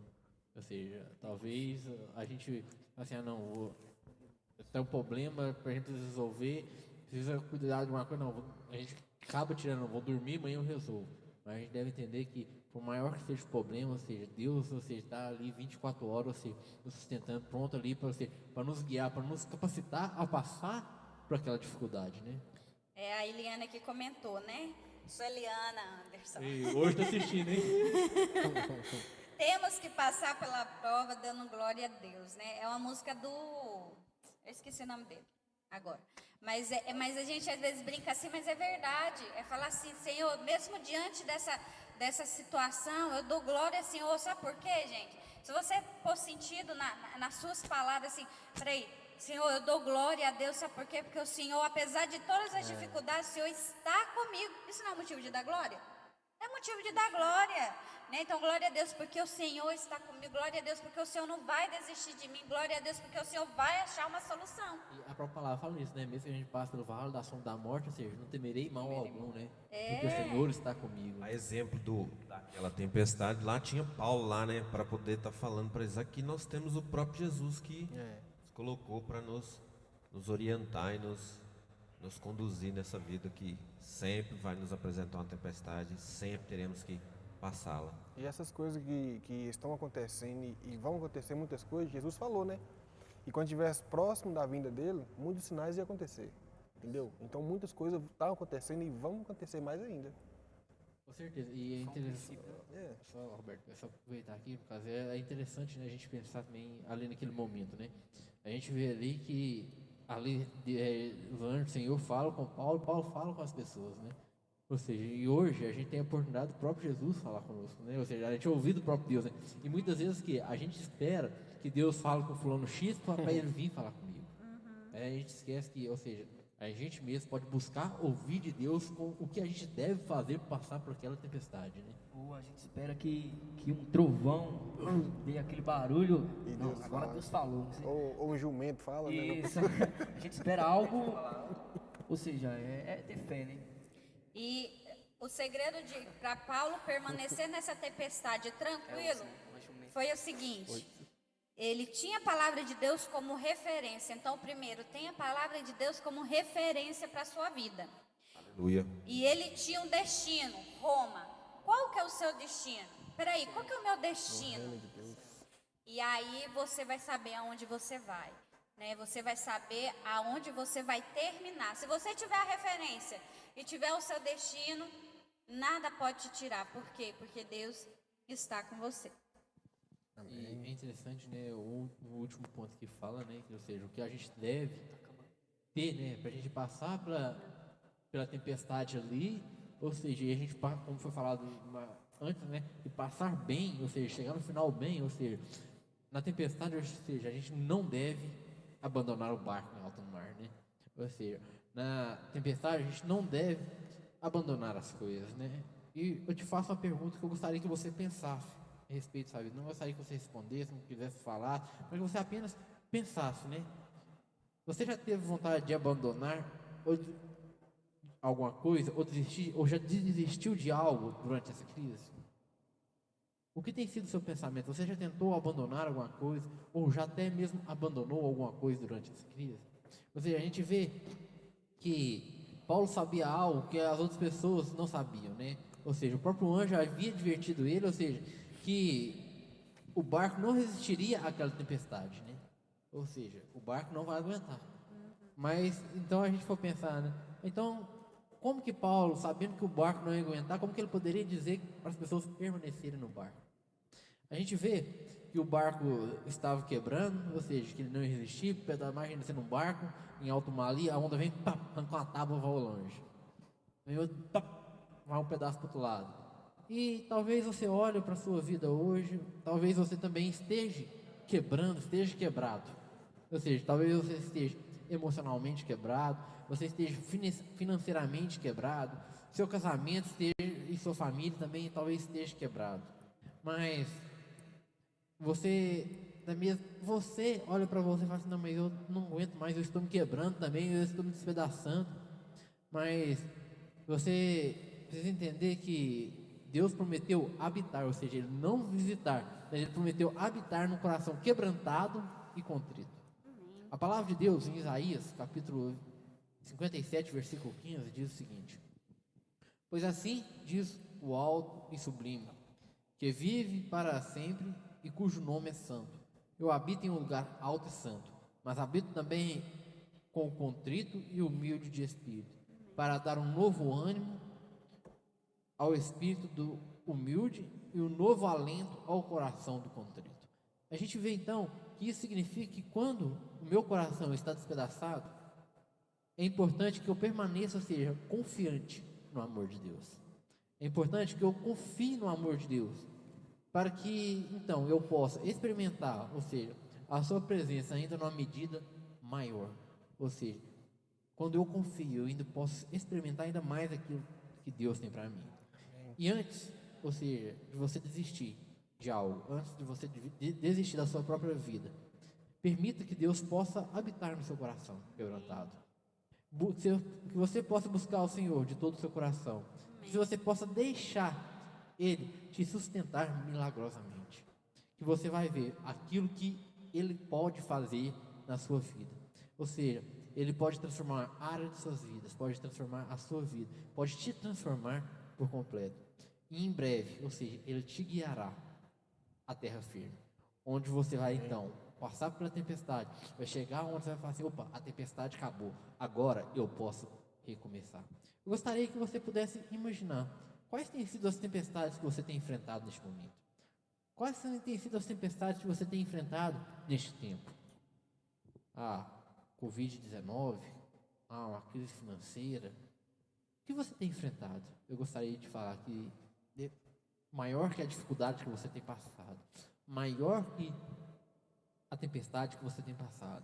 Ou seja, talvez a gente, assim, tem um problema pra gente resolver, precisa cuidar de uma coisa, a gente acaba tirando, vou dormir, amanhã eu resolvo. Mas a gente deve entender que, por maior que seja o problema, ou seja, Deus, ou seja, está ali 24 horas, ou seja, nos sustentando, pronto ali para nos guiar, para nos capacitar a passar por aquela dificuldade, né? A Eliana aqui comentou, né? Sou Eliana Anderson. Hoje tô assistindo, hein? Temos que passar pela prova dando glória a Deus, né? É uma música eu esqueci o nome dele agora. Mas a gente às vezes brinca assim, mas é verdade. É falar assim, Senhor, mesmo diante dessa situação, eu dou glória ao Senhor. Sabe por quê, gente? Se você pôr sentido nas suas palavras assim, peraí, Senhor, eu dou glória a Deus, sabe por quê? Porque o Senhor, apesar de todas as dificuldades, o Senhor está comigo. Isso não é motivo de dar glória? É é motivo de dar glória, né? Então, glória a Deus porque o Senhor está comigo, glória a Deus porque o Senhor não vai desistir de mim, glória a Deus porque o Senhor vai achar uma solução. E a própria palavra fala isso, né? Mesmo que a gente passe pelo vale da sombra da morte, ou seja, não temerei mal algum, né? Porque o Senhor está comigo. A exemplo daquela tempestade, lá tinha Paulo lá, né, para poder estar falando para eles. Aqui nós temos o próprio Jesus que nos colocou para nos orientar e nos conduzir nessa vida que sempre vai nos apresentar uma tempestade, sempre teremos que passá-la. E essas coisas que estão acontecendo e vão acontecer muitas coisas, Jesus falou, né? E quando estivesse próximo da vinda dele, muitos sinais iam acontecer, entendeu? Então muitas coisas estão acontecendo e vão acontecer mais ainda. Com certeza. E é interessante. Só, Roberto, só aproveitar aqui, por causa é interessante, né, a gente pensar também ali naquele momento, né? A gente vê ali que ali o anjo do Senhor fala com Paulo, Paulo fala com as pessoas, né? Ou seja, e hoje a gente tem a oportunidade do próprio Jesus falar conosco, né? Ou seja, a gente ouve do próprio Deus, né? E muitas vezes que a gente espera que Deus fale com fulano X para ele vir falar comigo. A gente esquece que, ou seja, a gente mesmo pode buscar ouvir de Deus com o que a gente deve fazer para passar por aquela tempestade, né? Ou a gente espera que um trovão dê aquele barulho. E Não, Deus agora fala. Deus falou. Não sei. Ou um jumento fala, né? Isso. A gente espera algo. Ou seja, é ter fé, né? E o segredo para Paulo permanecer nessa tempestade tranquilo foi o seguinte: ele tinha a palavra de Deus como referência. Então, primeiro, tem a palavra de Deus como referência para a sua vida. Aleluia. E ele tinha um destino, Roma. Qual que é o seu destino? Peraí, qual que é o meu destino? E aí você vai saber aonde você vai, né? Você vai saber aonde você vai terminar. Se você tiver a referência e tiver o seu destino, nada pode te tirar. Por quê? Porque Deus está com você. E é interessante, né, o último ponto que fala, né, que, ou seja, o que a gente deve ter, né, para a gente passar pela tempestade ali, ou seja, e a gente, como foi falado antes, né, de passar bem, ou seja, chegar no final bem, ou seja, na tempestade, ou seja, a gente não deve abandonar o barco em alto mar, né, ou seja, na tempestade a gente não deve abandonar as coisas, né, e eu te faço uma pergunta que eu gostaria que você pensasse a respeito, sabe? Não gostaria que você respondesse, não quisesse falar, mas que você apenas pensasse, né? Você já teve vontade de abandonar alguma coisa, ou desistir, ou já desistiu de algo durante essa crise? O que tem sido o seu pensamento? Você já tentou abandonar alguma coisa, ou já até mesmo abandonou alguma coisa durante essa crise? Ou seja, a gente vê que Paulo sabia algo que as outras pessoas não sabiam, né? Ou seja, o próprio anjo havia advertido ele, ou seja, que o barco não resistiria àquela tempestade, né? Ou seja, o barco não vai aguentar. Mas, então a gente for pensar, né? Então, como que Paulo, sabendo que o barco não ia aguentar, como que ele poderia dizer para as pessoas permanecerem no barco? A gente vê que o barco estava quebrando, ou seja, que ele não ia resistir, imagina sendo um barco em alto mar ali, a onda vem, pá, arranca uma tábua e vai longe. Vem outro, pá, vai um pedaço para o outro lado. E talvez você olhe para a sua vida hoje, talvez você também esteja quebrado. Ou seja, talvez você esteja emocionalmente quebrado, você esteja financeiramente quebrado, seu casamento esteja, e sua família também talvez esteja quebrado. Mas você olha para você e fala assim, não, mas eu não aguento mais, eu estou me quebrando também, eu estou me despedaçando. Mas você precisa entender que Deus prometeu habitar, ou seja, Ele não visitar, mas Ele prometeu habitar num coração quebrantado e contrito. A palavra de Deus em Isaías, capítulo 57, versículo 15, diz o seguinte: pois assim diz o alto e sublime, que vive para sempre e cujo nome é santo. Eu habito em um lugar alto e santo, mas habito também com o contrito e humilde de espírito, para dar um novo ânimo ao espírito do humilde e um novo alento ao coração do contrito. A gente vê então que isso significa que quando o meu coração está despedaçado, é importante que eu permaneça, ou seja, confiante no amor de Deus. É importante que eu confie no amor de Deus, para que então eu possa experimentar, ou seja, a sua presença ainda numa medida maior. Ou seja, quando eu confio, eu ainda posso experimentar ainda mais aquilo que Deus tem para mim. E antes, ou seja, de você desistir de algo, antes de você desistir da sua própria vida, permita que Deus possa habitar no seu coração quebrantado. Que você possa buscar o Senhor de todo o seu coração. Que você possa deixar Ele te sustentar milagrosamente. Que você vai ver aquilo que Ele pode fazer na sua vida. Ou seja, Ele pode transformar a área de suas vidas, pode transformar a sua vida, pode te transformar por completo. E em breve, ou seja, Ele te guiará à terra firme, onde você vai então passar pela tempestade, vai chegar onde você vai falar assim: opa, a tempestade acabou, agora eu posso recomeçar. Eu gostaria que você pudesse imaginar quais têm sido as tempestades que você tem enfrentado neste momento. Quais têm sido as tempestades que você tem enfrentado neste tempo? Covid-19, uma crise financeira. O que você tem enfrentado? Eu gostaria de falar que maior que a dificuldade que você tem passado, maior que a tempestade que você tem passado,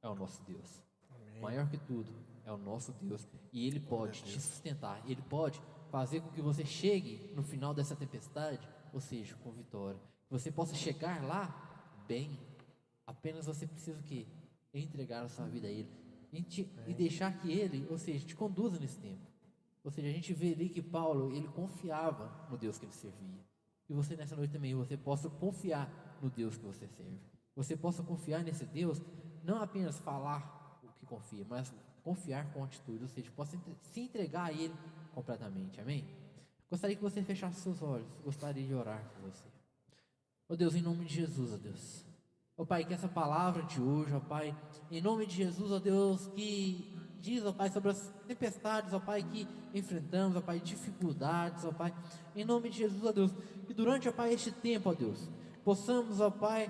é o nosso Deus. Amém. Maior que tudo é o nosso Deus, e Ele pode te sustentar, Ele pode fazer com que você chegue no final dessa tempestade, ou seja, com vitória, que você possa chegar lá bem. Apenas você precisa o quê? Entregar a sua vida a Ele e deixar que Ele, ou seja, te conduza nesse tempo. Ou seja, a gente vê ali que Paulo, ele confiava no Deus que ele servia. E você nessa noite também, você possa confiar no Deus que você serve. Você possa confiar nesse Deus, não apenas falar o que confia, mas confiar com atitude, ou seja, possa se entregar a Ele completamente, amém? Gostaria que você fechasse seus olhos, gostaria de orar por você. Ó Deus, em nome de Jesus, ó Deus. Ó Pai, que essa palavra de hoje, ó Pai, em nome de Jesus, ó Deus, que diz, ó Pai, sobre as tempestades, ó Pai, que enfrentamos, ó Pai, dificuldades, ó Pai, em nome de Jesus, ó Deus, que durante, ó Pai, este tempo, ó Deus, possamos, ó Pai,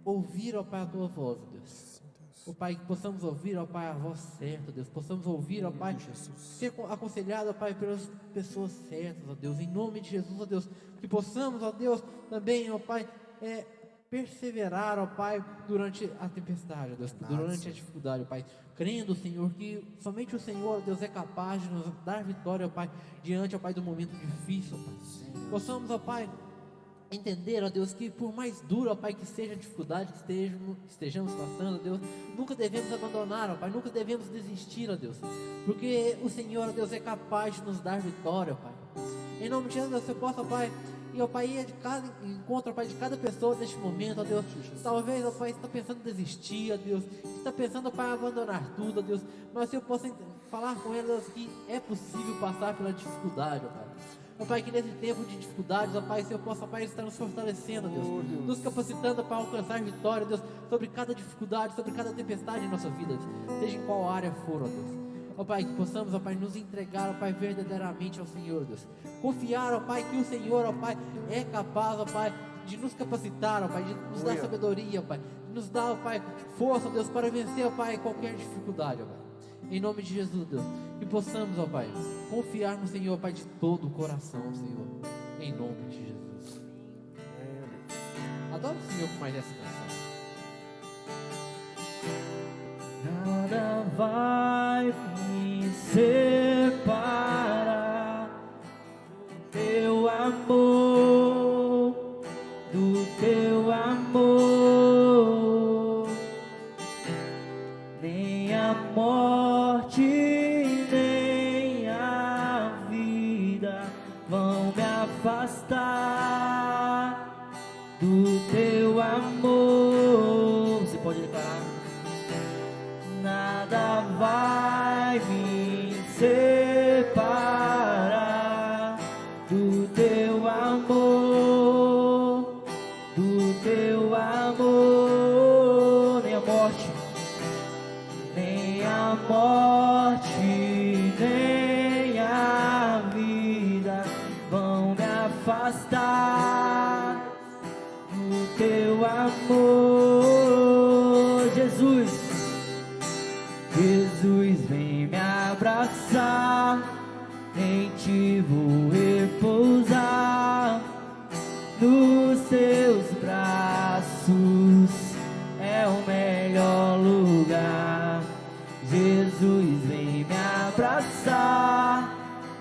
ouvir, ó Pai, a Tua voz, ó Deus. Ó Pai, que possamos ouvir, ó Pai, a voz certa, ó Deus. Possamos ouvir, ó Pai, ser aconselhado, ó Pai, pelas pessoas certas, ó Deus. Em nome de Jesus, ó Deus. Que possamos, ó Deus, também, ó Pai, perseverar, ó Pai, durante a tempestade, ó Deus. Durante a dificuldade, ó Pai. Crendo, Senhor, que somente o Senhor, ó Deus, é capaz de nos dar vitória, ó Pai, diante, ó Pai, do momento difícil, ó Pai. Possamos, ó Pai, entender, ó Deus, que por mais duro, ó Pai, que seja a dificuldade que estejamos passando, ó Deus, nunca devemos abandonar, ó Pai, nunca devemos desistir, ó Deus, porque o Senhor, ó Deus, é capaz de nos dar vitória, ó Pai. Em nome de Jesus, eu posso, ó Pai, e ó Pai, ir de cada encontro, ó Pai, de cada pessoa neste momento, ó Deus, talvez, ó Pai, está pensando em desistir, ó Deus, está pensando, ó Pai, em abandonar tudo, ó Deus, mas se eu posso falar com elas que é possível passar pela dificuldade, ó Pai. Ó Pai, que nesse tempo de dificuldades, ó Pai, Senhor, possa, ó Pai, estar nos fortalecendo, ó Deus, nos capacitando para alcançar vitória, Deus, sobre cada dificuldade, sobre cada tempestade em nossa vida, seja em qual área for, ó Deus. Ó Pai, que possamos, ó Pai, nos entregar, ó Pai, verdadeiramente ao Senhor, Deus. Confiar, ó Pai, que o Senhor, ó Pai, é capaz, ó Pai, de nos capacitar, ó Pai, de nos dar sabedoria, ó Pai, de nos dar, ó Pai, força, ó Deus, para vencer, ó Pai, qualquer dificuldade, ó Pai. Em nome de Jesus, Deus, que possamos, ó Pai, confiar no Senhor, ó Pai, de todo o coração, Senhor, em nome de Jesus. Adoro o Senhor com mais essa canção. Nada vai me separar do teu amor, do teu amor, nem a morte, nem a vida vão me afastar do teu amor. Você pode declarar. Nada vai me separar do teu amor, do teu amor, nem a morte, nem a morte, nem a vida vão me afastar do teu amor, Jesus. Jesus, vem me abraçar, em ti vou repousar, nos teus braços é o melhor lugar. Jesus, vem me abraçar,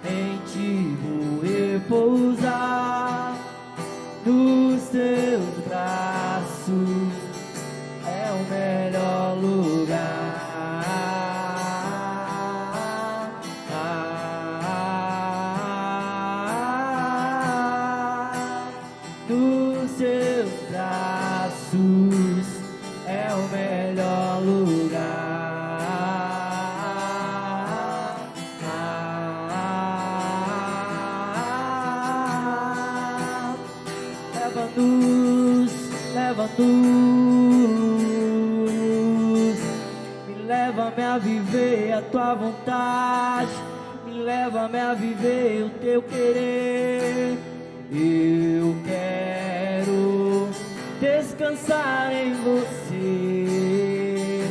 em ti vou repousar. seus braços é o melhor lugar. Nos seus braços é o melhor lugar. Leva-nos, leva-nos, me leva-me a viver a tua vontade, me leva-me a viver o teu querer. Eu quero descansar em você,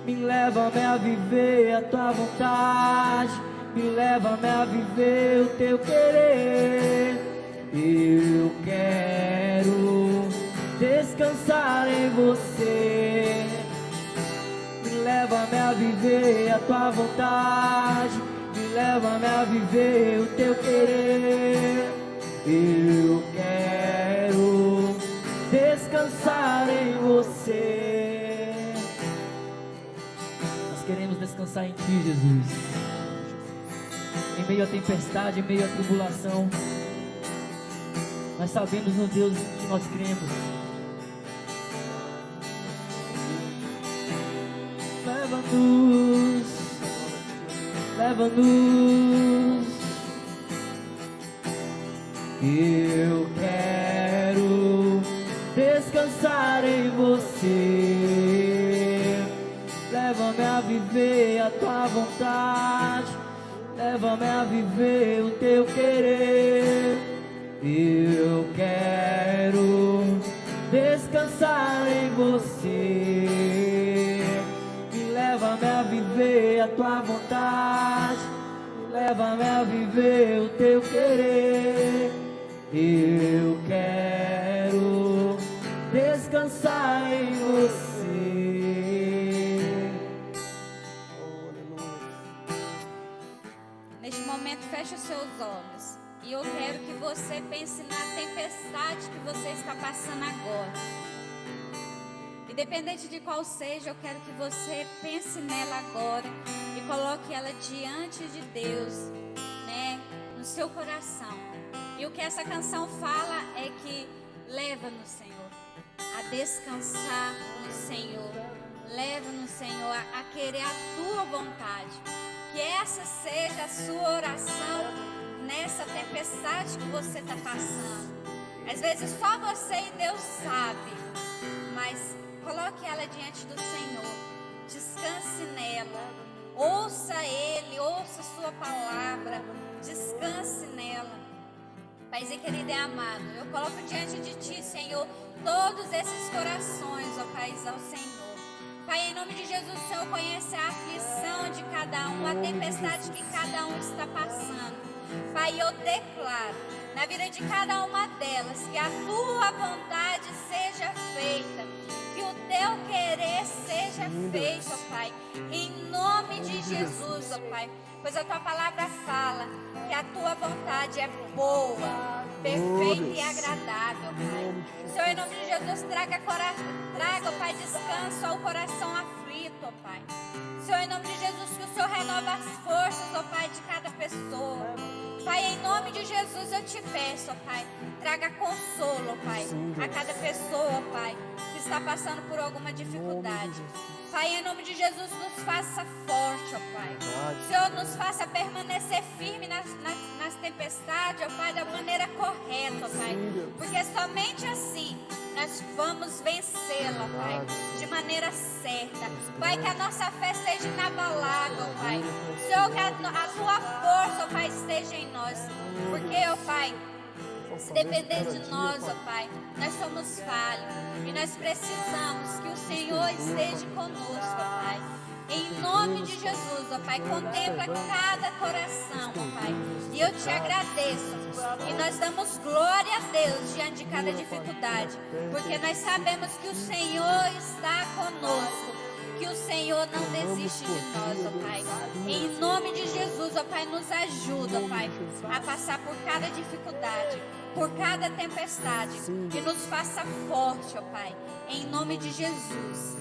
me leva-me a viver a tua vontade, me leva-me a viver o teu querer. Eu quero descansar em você, me leva-me a viver a tua vontade, me leva-me a viver o teu querer. Eu quero descansar em você. Nós queremos descansar em Ti, Jesus. Em meio à tempestade, em meio à tribulação, nós sabemos no Deus que nós cremos. Leva-nos, leva-nos. Eu quero descansar em você. Leva-me a viver a tua vontade, leva-me a viver o teu querer. Eu quero descansar em você. Me leva-me a viver a tua vontade, me leva-me a viver o teu querer. Eu quero descansar em você. Neste momento, feche os seus olhos. E eu quero que você pense na tempestade que você está passando agora. Independente de qual seja, eu quero que você pense nela agora e coloque ela diante de Deus, né, no seu coração. E o que essa canção fala é que leva-nos, Senhor, a descansar no Senhor. Leva-nos, Senhor, a querer a tua vontade. Que essa seja a sua oração nessa tempestade que você está passando. Às vezes só você e Deus sabe, mas coloque ela diante do Senhor, descanse nela, ouça Ele, ouça sua palavra, descanse nela. Paizinho querido e amado, eu coloco diante de Ti, Senhor, todos esses corações, ó Pai, ao Senhor. Pai, em nome de Jesus, o Senhor conhece a aflição de cada um, a tempestade que cada um está passando. Pai, eu declaro na vida de cada uma delas que a tua vontade seja feita, que o teu querer seja feito, ó Pai, em nome de Jesus, ó Pai, pois a tua palavra fala que a tua vontade é boa, perfeita e agradável, Pai. Senhor, em nome de Jesus, traga, ó Pai, descanso ao coração aflito, ó Pai. Senhor, em nome de Jesus, que o Senhor renova as forças, ó Pai, de cada pessoa. Pai, em nome de Jesus, eu te peço, ó Pai, traga consolo, ó Pai, a cada pessoa, ó Pai, que está passando por alguma dificuldade. Pai, em nome de Jesus, nos faça forte, ó Pai. Senhor, nos faça permanecer firme nas tempestades, ó Pai, da maneira correta, ó Pai. Porque somente assim nós vamos vencê-la, ó Pai, de maneira certa. Pai, que a nossa fé seja inabalável, ó Pai. Senhor, que a tua força, ó Pai, esteja em nós. Porque, ó Pai, se depender de nós, ó Pai, nós somos falhos e nós precisamos que o Senhor esteja conosco, ó Pai. Em nome de Jesus, ó Pai, contempla cada coração, ó Pai. E eu te agradeço. E nós damos glória a Deus diante de cada dificuldade. Porque nós sabemos que o Senhor está conosco. Que o Senhor não desiste de nós, ó Pai. Em nome de Jesus, ó Pai, nos ajuda, ó Pai, a passar por cada dificuldade. por cada tempestade. Que nos faça forte, ó Pai, em nome de Jesus.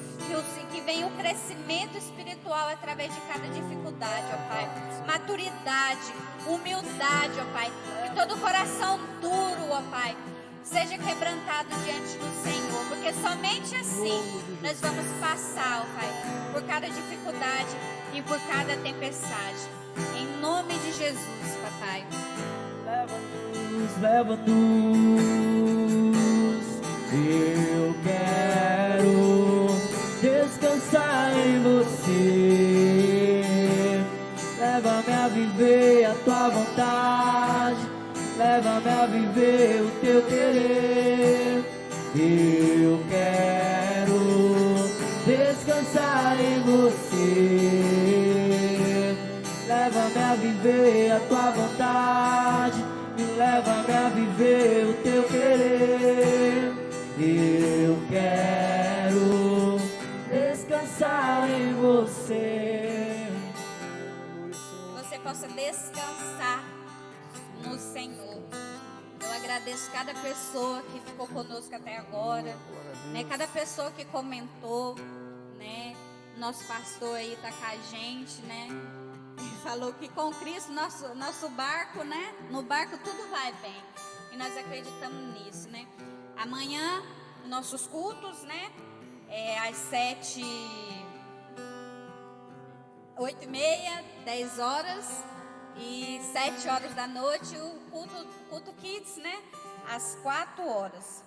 Que venha o crescimento espiritual através de cada dificuldade, ó Pai. Maturidade, humildade, ó Pai. Que todo coração duro, ó Pai, seja quebrantado diante do Senhor. Porque somente assim nós vamos passar, ó Pai, por cada dificuldade e por cada tempestade. Em nome de Jesus, Papai. Leva-nos, eu quero descansar em você. Leva-me a viver a tua vontade, leva-me a viver o teu querer. Eu quero descansar em você. Leva-me a viver a tua vontade, leva-me a viver o teu querer. Eu quero descansar em você. Você possa descansar no Senhor. Eu agradeço cada pessoa que ficou conosco até agora, né? Cada pessoa que comentou, né? Nosso pastor aí tá com a gente, né? Ele falou que com Cristo nosso barco, né? No barco tudo vai bem. E nós acreditamos nisso, né? Amanhã, nossos cultos, né? Às 7, 8h30, 10 horas e 7 horas da noite, o culto Kids, né? Às 4 horas.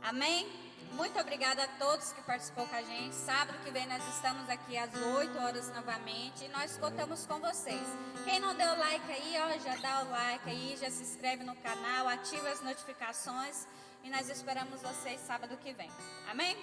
Amém? Muito obrigada a todos que participou com a gente. Sábado que vem nós estamos aqui às 8 horas novamente e nós contamos com vocês. Quem não deu like aí, ó, já dá o like aí, já se inscreve no canal, ativa as notificações e nós esperamos vocês sábado que vem. Amém?